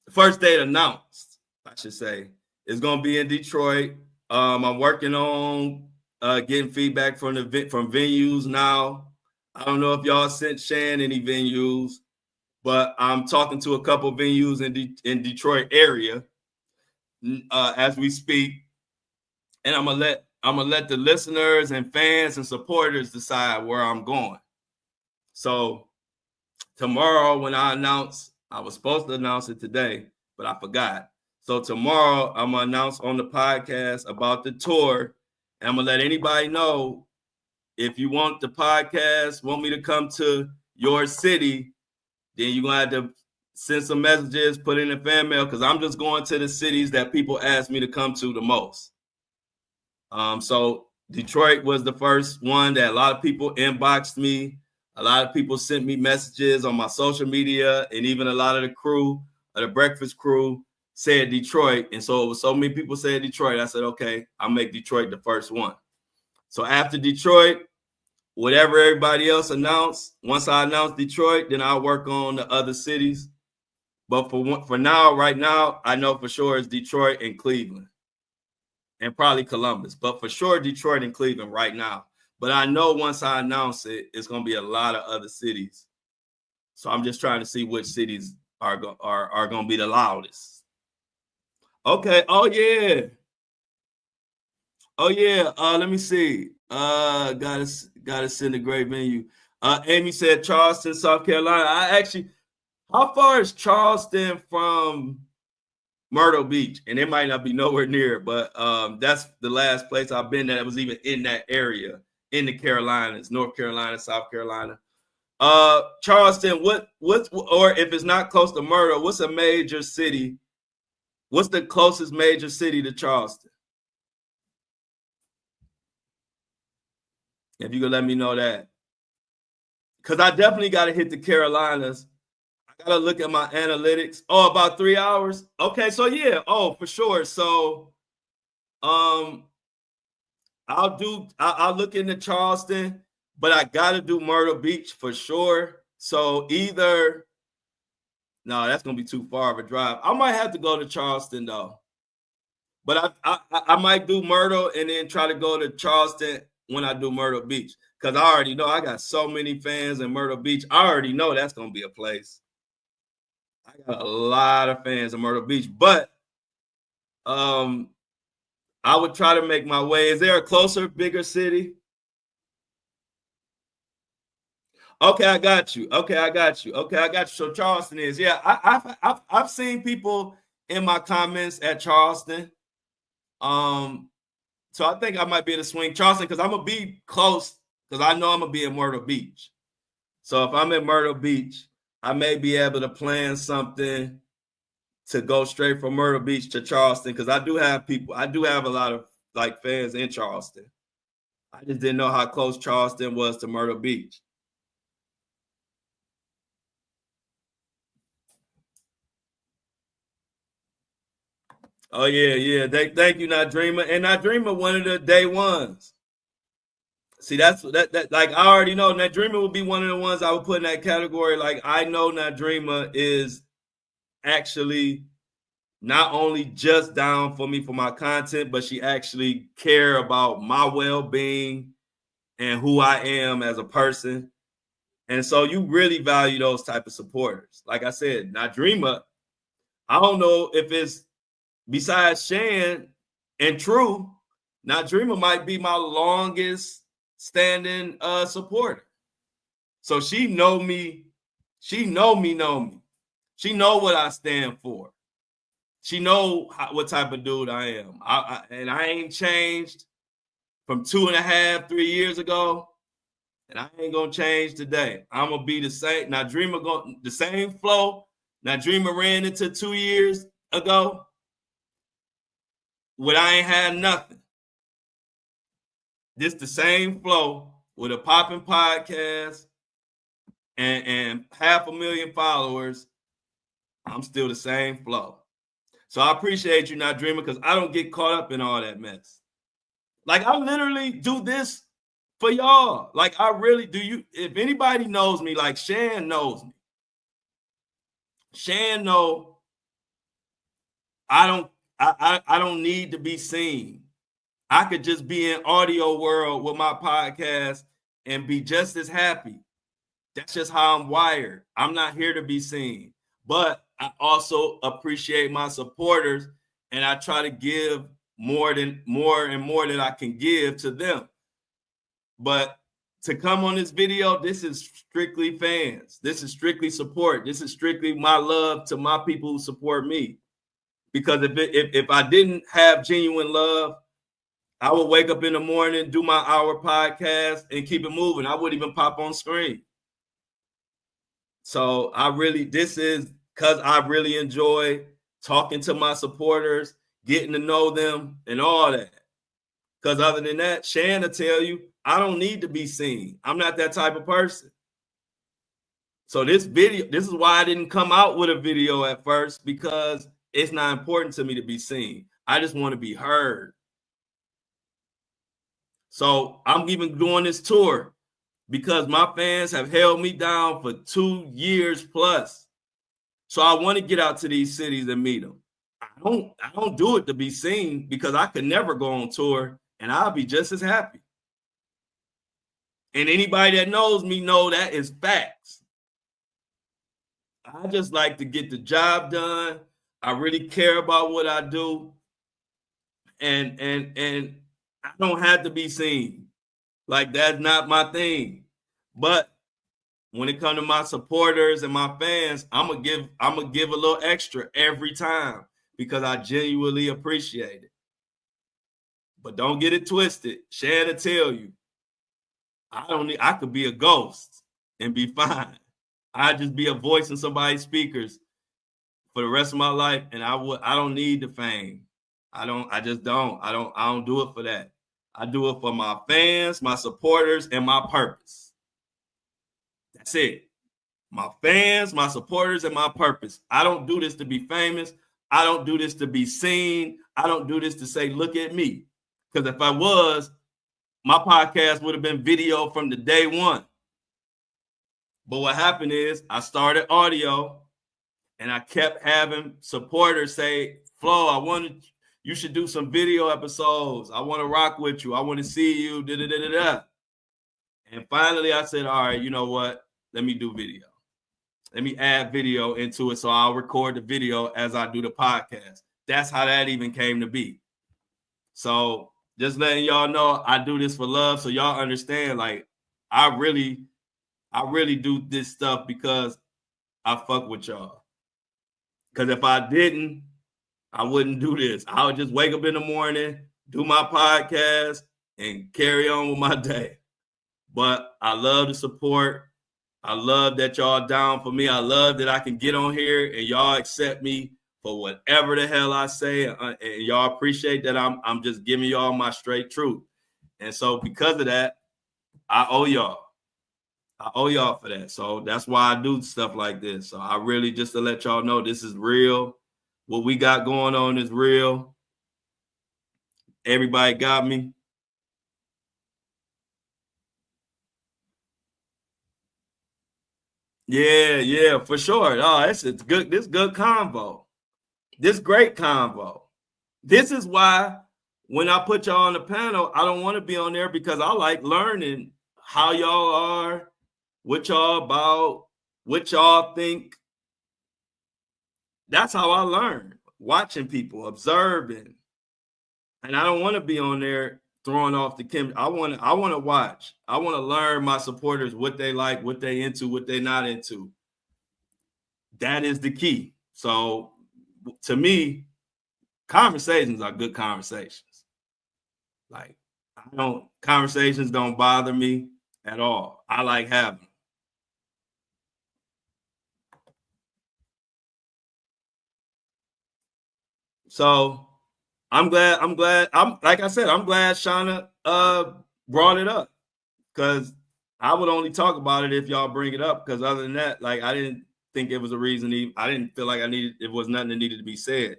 Speaker 1: First date announced, I should say, is going to be in Detroit. I'm working on getting feedback from venues now. I don't know if y'all sent Shan any venues, but I'm talking to a couple venues in Detroit area as we speak, and I'm gonna let the listeners and fans and supporters decide where I'm going. So tomorrow, when I was supposed to announce it today, but I forgot. So tomorrow, I'm gonna announce on the podcast about the tour, and I'm gonna let anybody know if you want the podcast, want me to come to your city, then you're gonna have to send some messages, put in a fan mail, because I'm just going to the cities that people ask me to come to the most. So Detroit was the first one that a lot of people inboxed me. A lot of people sent me messages on my social media, and even a lot of the crew, the breakfast crew, said Detroit. And so it was so many people said Detroit. I said, okay, I'll make Detroit the first one. So after Detroit, whatever everybody else announced, once I announce Detroit, then I'll work on the other cities. But for now, right now, I know for sure it's Detroit and Cleveland and probably Columbus, but for sure Detroit and Cleveland right now. But I know once I announce it, it's going to be a lot of other cities. So I'm just trying to see which cities are going to be the loudest. Okay. Oh yeah. Let me see. Gotta send a great venue. Amy said Charleston, South Carolina. How far is Charleston from Myrtle Beach? And it might not be nowhere near, but that's the last place I've been that was even in that area, in the Carolinas, North Carolina, South Carolina. Charleston, or if it's not close to Myrtle, what's a major city? What's the closest major city to Charleston? If you could let me know that. Because I definitely got to hit the Carolinas. I got to look at my analytics. Oh, about 3 hours? Okay, so yeah. Oh, for sure. So I'll look into Charleston, but I got to do Myrtle Beach for sure. So no, that's going to be too far of a drive. I might have to go to Charleston, though. But I might do Myrtle and then try to go to Charleston when I do Myrtle Beach. Because I already know I got so many fans in Myrtle Beach. I already know that's going to be a place. I got a lot of fans in Myrtle Beach. But I would try to make my way. Is there a closer, bigger city? Okay, I got you. So Charleston is. Yeah, I've seen people in my comments at Charleston. So I think I might be able to swing Charleston because I'm going to be close because I know I'm going to be in Myrtle Beach. So if I'm in Myrtle Beach, I may be able to plan something to go straight from Myrtle Beach to Charleston, because I do have a lot of like fans in Charleston. I just didn't know how close Charleston was to Myrtle Beach. Oh yeah. Thank you, Not Dreamer. And Not Dreamer, one of the day ones. See, that's that like I already know Not Dreamer will be one of the ones I would put in that category. Like I know Not Dreamer is actually not only just down for me for my content, but she actually care about my well-being and who I am as a person. And so you really value those type of supporters. Like I said, Not Dreamer, I don't know if it's besides Shan and True, Not Dreamer might be my longest standing supporter. So she know me. She know me. She know what I stand for. She know what type of dude I am. And I ain't changed from 2.5, 3 years ago. And I ain't gonna change today. I'm gonna be the same. Now Dreamer the same flow. Now Dreamer ran into 2 years ago. When I ain't had nothing. This the same flow with a popping podcast and 500,000 followers. I'm still the same flow. So I appreciate you, Not Dreamer, because I don't get caught up in all that mess. Like I literally do this for y'all. Like I really do. If anybody knows me, like Shan knows me. Shan know I don't need to be seen. I could just be in audio world with my podcast and be just as happy. That's just how I'm wired. I'm not here to be seen. But I also appreciate my supporters, and I try to give more and more that I can give to them. But to come on this video, this is strictly fans. This is strictly support. This is strictly my love to my people who support me. Because if I didn't have genuine love, I would wake up in the morning, do my hour podcast, and keep it moving. I wouldn't even pop on screen. So this is because I really enjoy talking to my supporters, getting to know them, and all that. Because other than that, Shan will tell you, I don't need to be seen. I'm not that type of person. So this is why I didn't come out with a video at first, because it's not important to me to be seen. I just want to be heard. So I'm even doing this tour because my fans have held me down for 2 years plus. So I want to get out to these cities and meet them. I don't do it to be seen, because I could never go on tour and I'll be just as happy. And anybody that knows me know that is facts. I just like to get the job done. I really care about what I do. And I don't have to be seen. Like, that's not my thing. But when it comes to my supporters and my fans, I'm gonna give a little extra every time, because I genuinely appreciate it. But don't get it twisted. Shan to tell you, I could be a ghost and be fine. I'd just be a voice in somebody's speakers for the rest of my life, and I don't need the fame. I don't do it for that. I do it for my fans, my supporters, and my purpose. That's it. My fans, my supporters, and my purpose. I don't do this to be famous. I don't do this to be seen. I don't do this to say, look at me. Because if I was, my podcast would have been video from the day one. But what happened is I started audio, and I kept having supporters say, Flo, you should do some video episodes. I want to rock with you. I want to see you. And finally I said, all right, you know what? Let me do video. Let me add video into it, so I'll record the video as I do the podcast. That's how that even came to be. So just letting y'all know I do this for love, so y'all understand, like, I really do this stuff because I fuck with y'all. Because if I didn't, I wouldn't do this. I would just wake up in the morning, do my podcast, and carry on with my day. But I love the support. I love that y'all down for me. I love that I can get on here and y'all accept me for whatever the hell I say, and y'all appreciate that I'm just giving y'all my straight truth. And so because of that, I owe y'all. I owe y'all for that. So that's why I do stuff like this. So I really, just to let y'all know, this is real. What we got going on is real. Everybody got me. Yeah, for sure. Oh, it's good. This good convo. This great convo. This is why when I put y'all on the panel, I don't want to be on there, because I like learning how y'all are, what y'all about, what y'all think. That's how I learn, watching people, observing. And I don't want to be on there throwing off the chem. I want to watch. I want to learn my supporters, what they like, what they into, what they not into. That is the key. So to me, conversations are good conversations. Like, conversations don't bother me at all. I like having them. So I'm glad, like I said, I'm glad Shauna brought it up, because I would only talk about it if y'all bring it up, because other than that, like, I didn't think it was a reason. I didn't feel like it was nothing that needed to be said.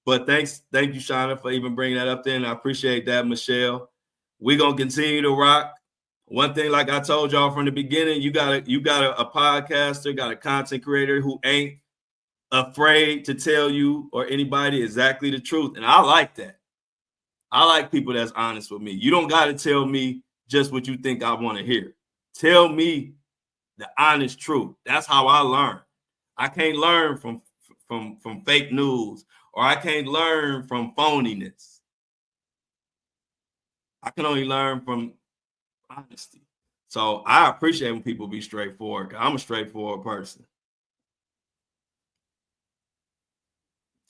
Speaker 1: But thank you, Shauna, for even bringing that up there, and I appreciate that, Michelle. We're gonna continue to rock. One thing, like I told y'all from the beginning, you got a podcaster, got a content creator who ain't afraid to tell you or anybody exactly the truth, and I like that. I like people that's honest with me. You don't got to tell me just what you think I want to hear. Tell me the honest truth. That's how I learn. I can't learn from fake news, or I can't learn from phoniness. I can only learn from honesty. So I appreciate when people be straightforward, 'cause I'm a straightforward person.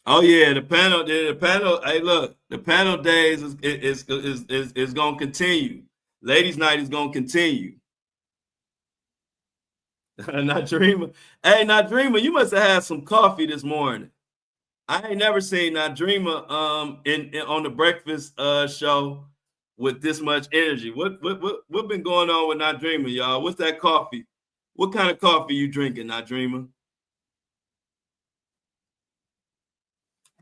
Speaker 1: Oh yeah, the panel. Hey, look, the panel days is gonna continue. Ladies' night is gonna continue. Not Dreamer. Hey, Not Dreamer, you must have had some coffee this morning. I ain't never seen Not Dreamer in on the breakfast show with this much energy. What been going on with Not Dreamer, y'all? What's that coffee? What kind of coffee you drinking, Not Dreamer?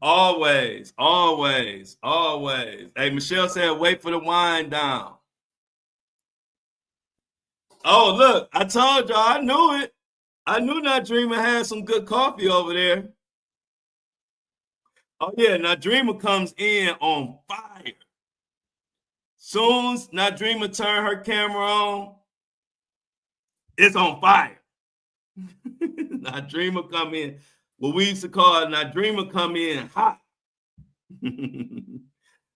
Speaker 1: Always. Hey, Michelle said, wait for the wine down. Oh, look, I told y'all, I knew it. I knew Not Dreamer had some good coffee over there. Oh, yeah, Not Dreamer comes in on fire. Soon as Not Dreamer turn her camera on, it's on fire. Not Dreamer come in, what we used to call Not Dreamer come in hot.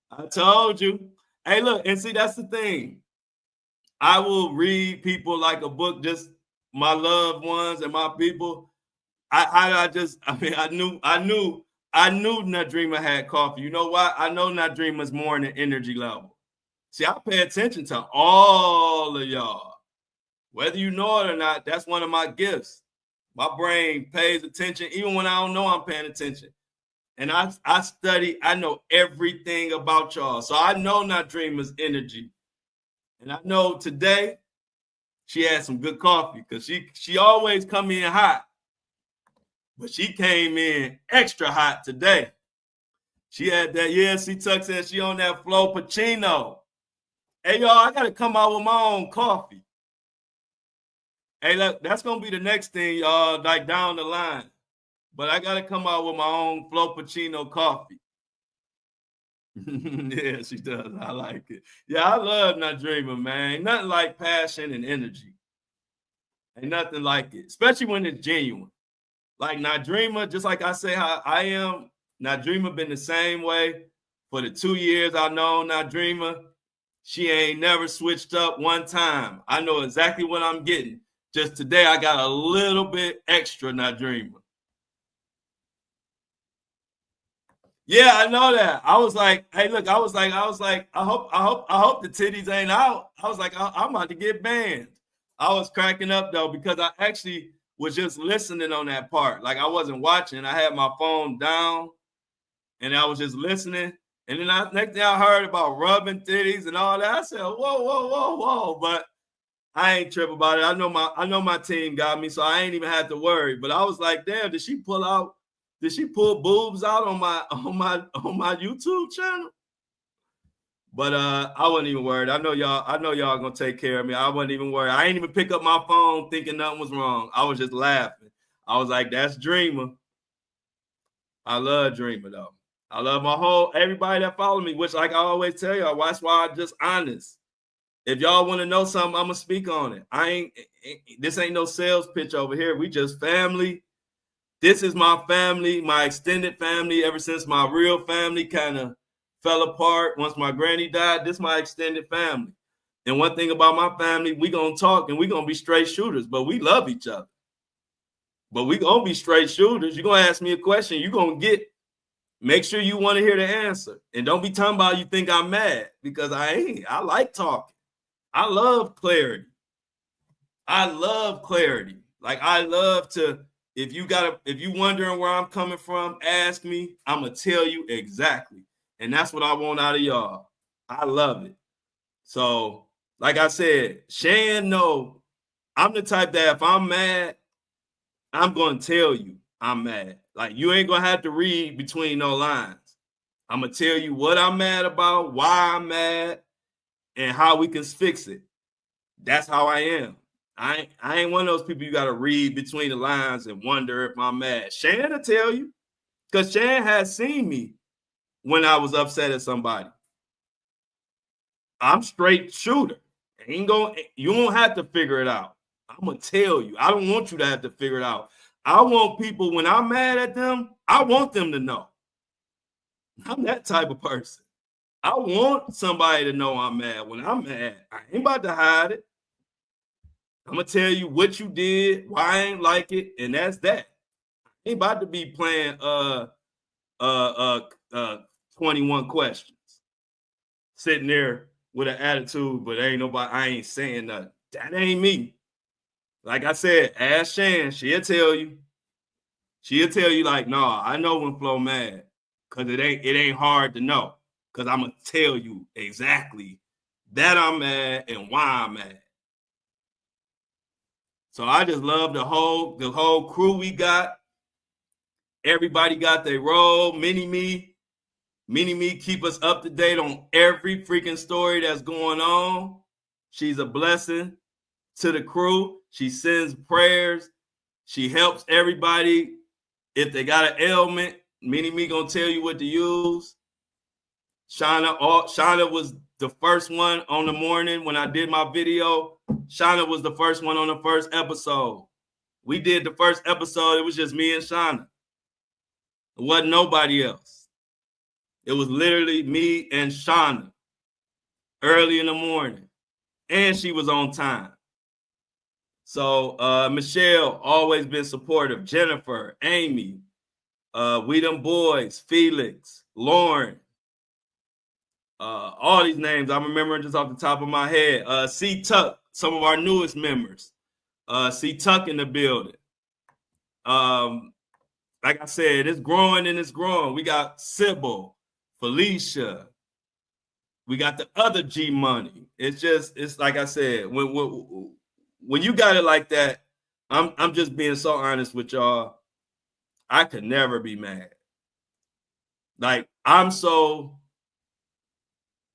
Speaker 1: I told you. Hey, look, and see, that's the thing. I will read people like a book, just my loved ones and my people. I knew Not Dreamer had coffee. You know why? I know Not Dreamer's more in the energy level. See, I pay attention to all of y'all. Whether you know it or not, that's one of my gifts. My brain pays attention, even when I don't know I'm paying attention. And I study, I know everything about y'all. So I know Not Dreamer's energy. And I know today she had some good coffee, because she always come in hot. But she came in extra hot today. She had that, Tuck said she on that Flo Pacino. Hey, y'all, I got to come out with my own coffee. Hey, look, that's going to be the next thing, y'all, like down the line. But I got to come out with my own Flo Pacino coffee. Yeah, she does. I like it. Yeah, I love Not Dreamer, man. Ain't nothing like passion and energy. Ain't nothing like it, especially when it's genuine. Like Not Dreamer, just like I say how I am, Not Dreamer been the same way for the 2 years I know Not Dreamer. She ain't never switched up one time. I know exactly what I'm getting. Just today, I got a little bit extra Not Dreamer. Yeah, I know that. I was like, hey, look, I was like, I hope the titties ain't out. I was like, I'm about to get banned. I was cracking up though, because I actually was just listening on that part. Like I wasn't watching. I had my phone down and I was just listening. And then next thing I heard about rubbing titties and all that, I said, whoa. But I ain't tripping about it. I know my team got me, so I ain't even had to worry. But I was like, damn, did she pull boobs out on my YouTube channel? But I wasn't even worried. I know y'all gonna take care of me. I wasn't even worried. I ain't even pick up my phone thinking nothing was wrong. I was just laughing. I was like, that's Dreamer. I love Dreamer though. I love everybody that follow me, which like I always tell y'all, that's why I'm just honest. If y'all want to know something, I'm gonna speak on it. This ain't no sales pitch over here. We just family. This is my family, my extended family, ever since my real family kind of fell apart. Once my granny died, this is my extended family. And one thing about my family, we gonna talk and we gonna be straight shooters, but we love each other. But we gonna be straight shooters. You're gonna ask me a question, you're gonna make sure you want to hear the answer. And don't be talking about you think I'm mad, because I ain't. I like talking. I love clarity. Like I love to, if you wondering where I'm coming from, ask me. I'm gonna tell you exactly. And that's what I want out of y'all. I love it. So, like I said, Shan, no, I'm the type that if I'm mad, I'm gonna tell you I'm mad. Like you ain't gonna have to read between no lines. I'm gonna tell you what I'm mad about, why I'm mad, and how we can fix it. That's how I am. I ain't one of those people you got to read between the lines and wonder if I'm mad. Shan will tell you, because Shan has seen me when I was upset at somebody. I'm straight shooter. You won't have to figure it out. I'm going to tell you. I don't want you to have to figure it out. I want people, when I'm mad at them, I want them to know. I'm that type of person. I want somebody to know I'm mad. When I'm mad, I ain't about to hide it. I'm gonna tell you what you did, why I ain't like it, and that's that. I ain't about to be playing 21 questions, sitting there with an attitude, but I ain't saying nothing. That ain't me. Like I said, ask Shan, she'll tell you. She'll tell you like, nah, I know when Flo mad, cause it ain't hard to know, cause I'm gonna tell you exactly that I'm mad and why I'm mad. So I just love the whole crew we got. Everybody got their role. Mini-Me keep us up to date on every freaking story that's going on. She's a blessing to the crew. She sends prayers. She helps everybody. If they got an ailment, Mini-Me gonna tell you what to use. Shauna was the first one on the morning when I did my video. Shauna was the first one on the first episode. We did the first episode. It was just me and Shauna. It wasn't nobody else. It was literally me and Shauna early in the morning. And she was on time. So Michelle, always been supportive. Jennifer, Amy, we them boys, Felix, Lauren, all these names I'm remembering just off the top of my head. C Tuck, some of our newest members. C Tuck in the building. Like I said, it's growing and it's growing. We got Sybil, Felicia. We got the other G Money. It's like I said, when you got it like that, I'm just being so honest with y'all. I could never be mad. Like I'm so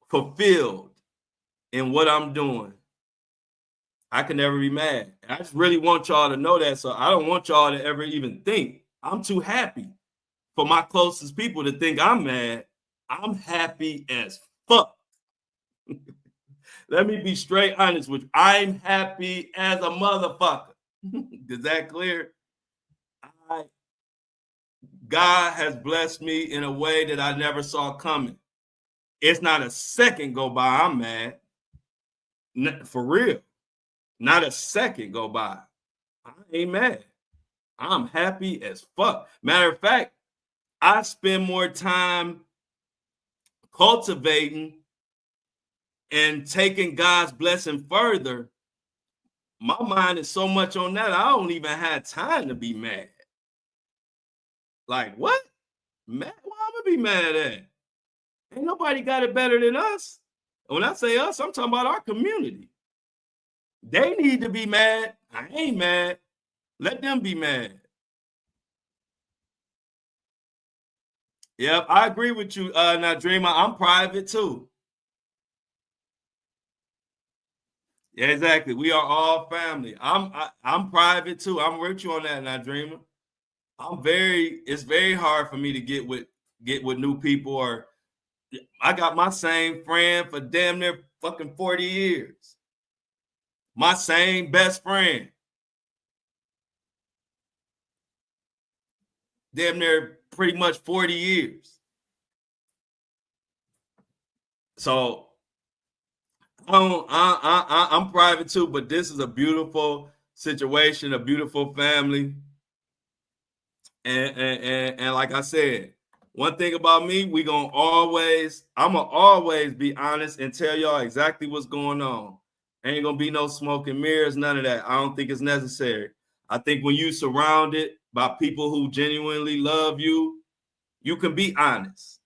Speaker 1: fulfilled in what I'm doing. I can never be mad. I just really want y'all to know that. So I don't want y'all to ever even think. I'm too happy for my closest people to think I'm mad. I'm happy as fuck. Let me be straight honest with you. I'm happy as a motherfucker. Is that clear? God has blessed me in a way that I never saw coming. It's not a second go by I'm mad. For real. Not a second go by. I ain't mad. I'm happy as fuck. Matter of fact, I spend more time cultivating and taking God's blessing further my mind is so much on that, I don't even have time to be mad. Like, what? Mad? Why I'm gonna be mad at? Ain't nobody got it better than us. When I say us, I'm talking about our community. They need to be mad. I ain't mad. Let them be mad. Yep, I agree with you, Nadreema. I'm private too. Yeah, exactly. We are all family. I'm private too. I'm with you on that, Nadreema. It's very hard for me to get with new people, or I got my same friend for damn near fucking 40 years. My same best friend. Damn near pretty much 40 years. So I'm private too, but this is a beautiful situation, a beautiful family. And like I said, one thing about me, I'm gonna always be honest and tell y'all exactly what's going on. Ain't gonna be no smoke and mirrors, none of that. I don't think it's necessary. I think when you surrounded by people who genuinely love you, you can be honest.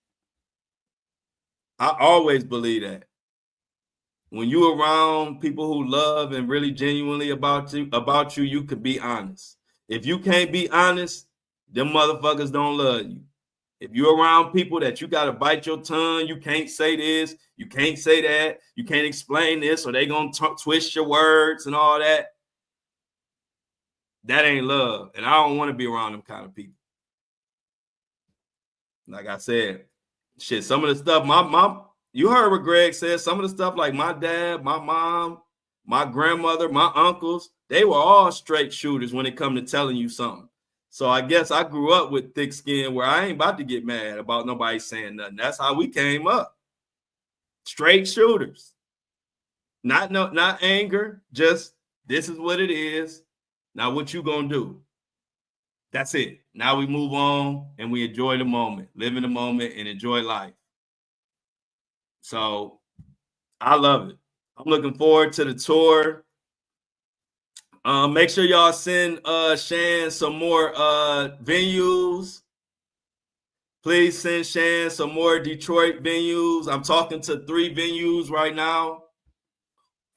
Speaker 1: I always believe that. When you're around people who love and really genuinely about you, you can be honest. If you can't be honest, them motherfuckers don't love you. If you're around people that you got to bite your tongue, you can't say this, you can't say that, you can't explain this, or they going to twist your words and all that, that ain't love. And I don't want to be around them kind of people. Like I said, shit, some of the stuff, you heard what Greg said, some of the stuff like my dad, my mom, my grandmother, my uncles, they were all straight shooters when it come to telling you something. So I guess I grew up with thick skin where I ain't about to get mad about nobody saying nothing. That's how we came up. Straight shooters. Not anger, just this is what it is. Now what you gonna do? That's it. Now we move on and we enjoy the moment, live in the moment and enjoy life. So I love it. I'm looking forward to the tour. Make sure y'all send Shan some more venues. Please send Shan some more Detroit venues. I'm talking to 3 venues right now.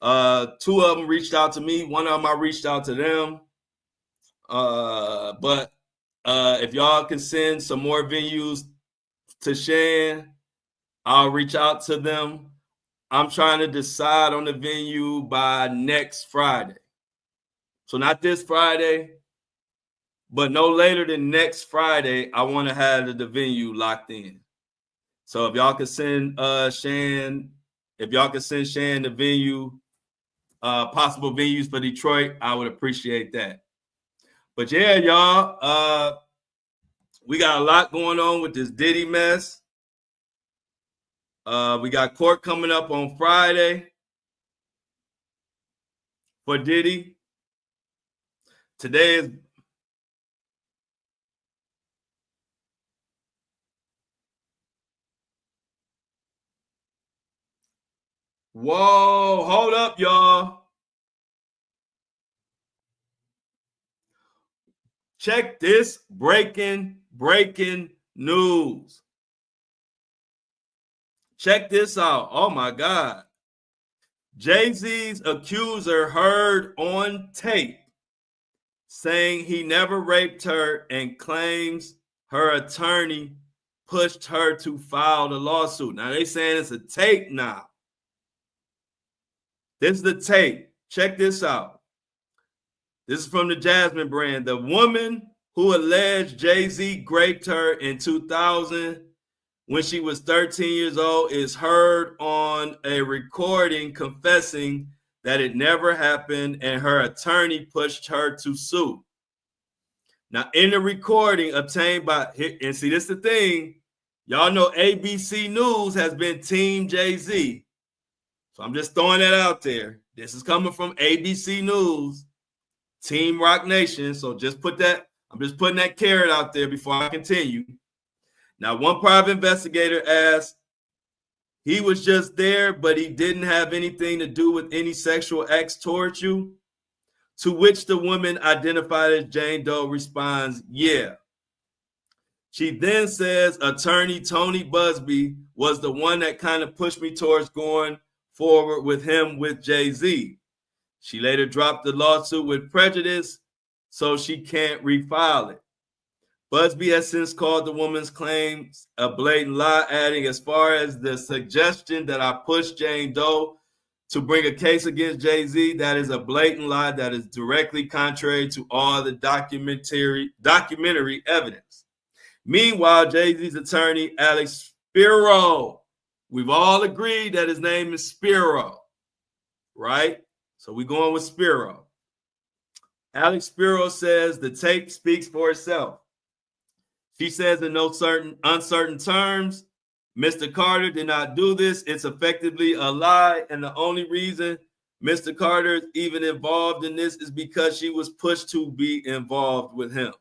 Speaker 1: 2 of them reached out to me. 1 of them I reached out to them. But if y'all can send some more venues to Shan, I'll reach out to them. I'm trying to decide on the venue by next Friday. So not this Friday, but no later than next Friday, I want to have the venue locked in. So if y'all can send Shan the venue, possible venues for Detroit, I would appreciate that. But yeah, y'all, we got a lot going on with this Diddy mess. We got court coming up on Friday for Diddy. Today is whoa, hold up, y'all. Check this breaking news. Check this out. Oh my God. Jay-Z's accuser heard on tape saying he never raped her and claims her attorney pushed her to file the lawsuit. Now they saying it's a tape now. This is the tape. Check this out. This is from the Jasmine brand. The woman who alleged Jay-Z raped her in 2000 when she was 13 years old is heard on a recording confessing that it never happened and her attorney pushed her to sue. Now, in the recording obtained by, and see, this is the thing, y'all know ABC News has been Team Jay-Z. So I'm just throwing that out there. This is coming from ABC News, Team Rock Nation. So just put that, I'm just putting that carrot out there before I continue. Now, one private investigator asked, he was just there, but he didn't have anything to do with any sexual acts towards you. To which the woman identified as Jane Doe responds, yeah. She then says attorney Tony Busby was the one that kind of pushed me towards going forward with him with Jay-Z. She later dropped the lawsuit with prejudice, so she can't refile it. Busby has since called the woman's claims a blatant lie, adding, as far as the suggestion that I pushed Jane Doe to bring a case against Jay-Z, that is a blatant lie that is directly contrary to all the documentary evidence. Meanwhile, Jay-Z's attorney, Alex Spiro, we've all agreed that his name is Spiro, right? So we're going with Spiro. Alex Spiro says the tape speaks for itself. She says in no uncertain terms, Mr. Carter did not do this. It's effectively a lie. And the only reason Mr. Carter is even involved in this is because she was pushed to be involved with him.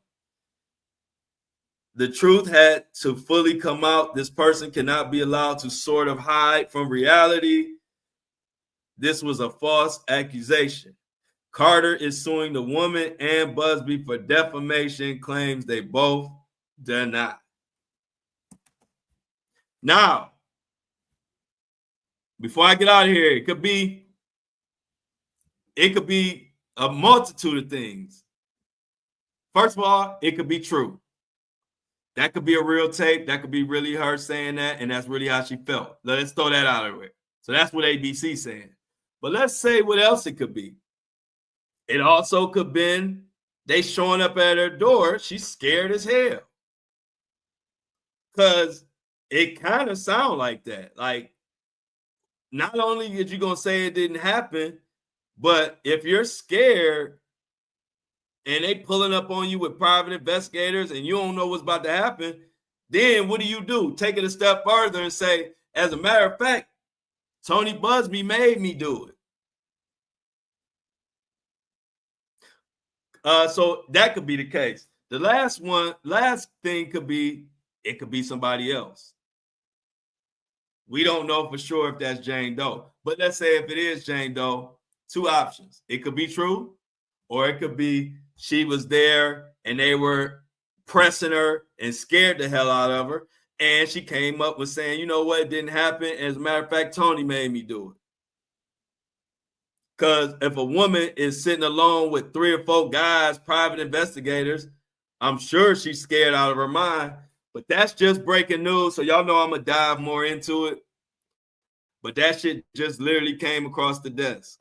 Speaker 1: The truth had to fully come out. This person cannot be allowed to sort of hide from reality. This was a false accusation. Carter is suing the woman and Busby for defamation claims they both deny. Now, before I get out of here, it could be a multitude of things. First of all, it could be true. That could be a real tape. That could be really her saying that, and that's really how she felt. Let's throw that out of the way. So that's what ABC's saying. But let's say what else it could be. It also could have been they showing up at her door. She's scared as hell. Because it kind of sounds like that. Like, not only is you going to say it didn't happen, but if you're scared and they pulling up on you with private investigators and you don't know what's about to happen, then what do? Take it a step further and say, as a matter of fact, Tony Busby made me do it. So that could be the case. The last thing could be, it could be somebody else. We don't know for sure if that's Jane Doe. But let's say if it is Jane Doe, two options. It could be true, or it could be she was there and they were pressing her and scared the hell out of her. And she came up with saying, you know what, it didn't happen. As a matter of fact, Tony made me do it. Because if a woman is sitting alone with 3 or 4 guys, private investigators, I'm sure she's scared out of her mind. But that's just breaking news. So y'all know I'm going to dive more into it. But that shit just literally came across the desk.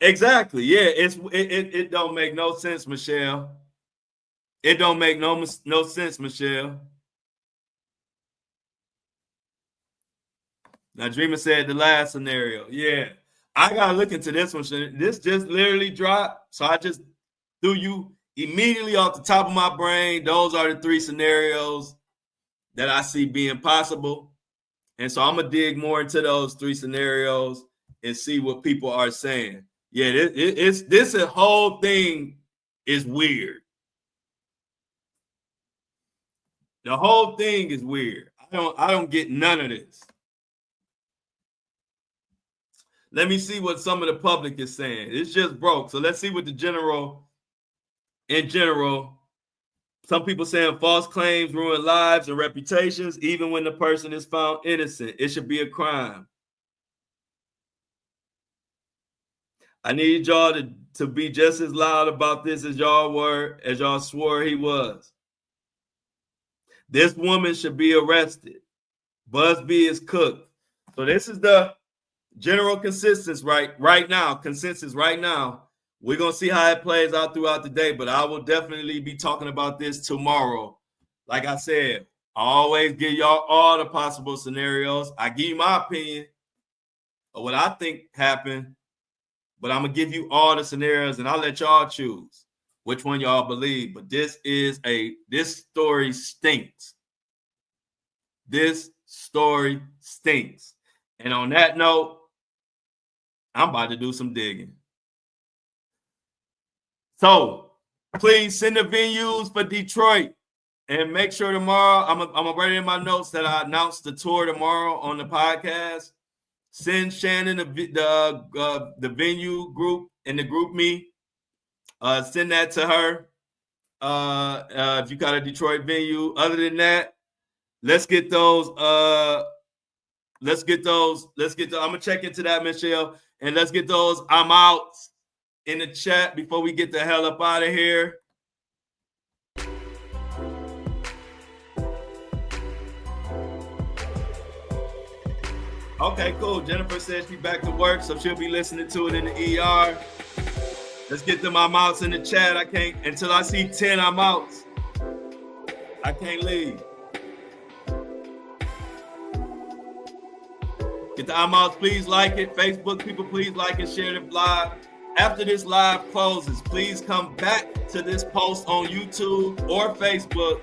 Speaker 1: Exactly. Yeah, it don't make no sense, Michelle. It don't make no sense, Michelle. Now, Dreamer said the last scenario. Yeah, I got to look into this one. This just literally dropped. So I just threw you immediately off the top of my brain. Those are the 3 scenarios that I see being possible. And so I'm going to dig more into those 3 scenarios and see what people are saying. Yeah, this whole thing is weird. The whole thing is weird. I don't get none of this. Let me see what some of the public is saying. It's just broke. So let's see what in general, some people saying false claims ruin lives and reputations, even when the person is found innocent. It should be a crime. I need y'all to be just as loud about this as y'all swore he was. This woman should be arrested. Busby is cooked. So this is the general consensus right now. We're going to see how it plays out throughout the day, but I will definitely be talking about this tomorrow. Like I said, I always give y'all all the possible scenarios. I give you my opinion of what I think happened, but I'm going to give you all the scenarios and I'll let y'all choose which one y'all believe. But this story stinks. This story stinks. And on that note, I'm about to do some digging. So please send the venues for Detroit and make sure tomorrow, I'm gonna write in my notes that I announce the tour tomorrow on the podcast. Send Shannon the venue group in the group me. Send that to her. If you got a Detroit venue. Other than that, let's get those. I'm gonna check into that, Michelle, and let's get those I'm out in the chat before we get the hell up out of here. Okay, cool. Jennifer says she's back to work, so she'll be listening to it in the ER. Let's get them I'm outs in the chat. I can't until I see 10 I'm outs. I can't leave. Get the I'm outs, please like it. Facebook people, please like and share the live. After this live closes, please come back to this post on YouTube or Facebook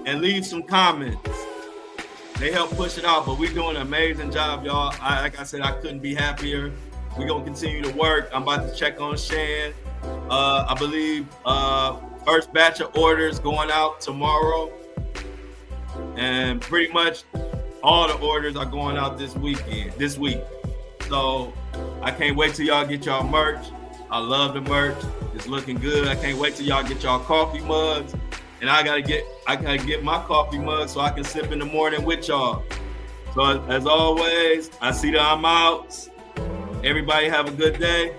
Speaker 1: and leave some comments. They help push it out, but we're doing an amazing job, y'all. Like I said, I couldn't be happier. We're going to continue to work. I'm about to check on Shan. I believe first batch of orders going out tomorrow. And pretty much all the orders are going out this week. So I can't wait till y'all get y'all merch. I love the merch. It's looking good. I can't wait till y'all get y'all coffee mugs. And I gotta get my coffee mug so I can sip in the morning with y'all. So as always, I see the I'm outs. Everybody have a good day.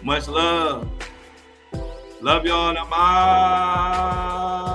Speaker 1: Much love. Love y'all and I'm out.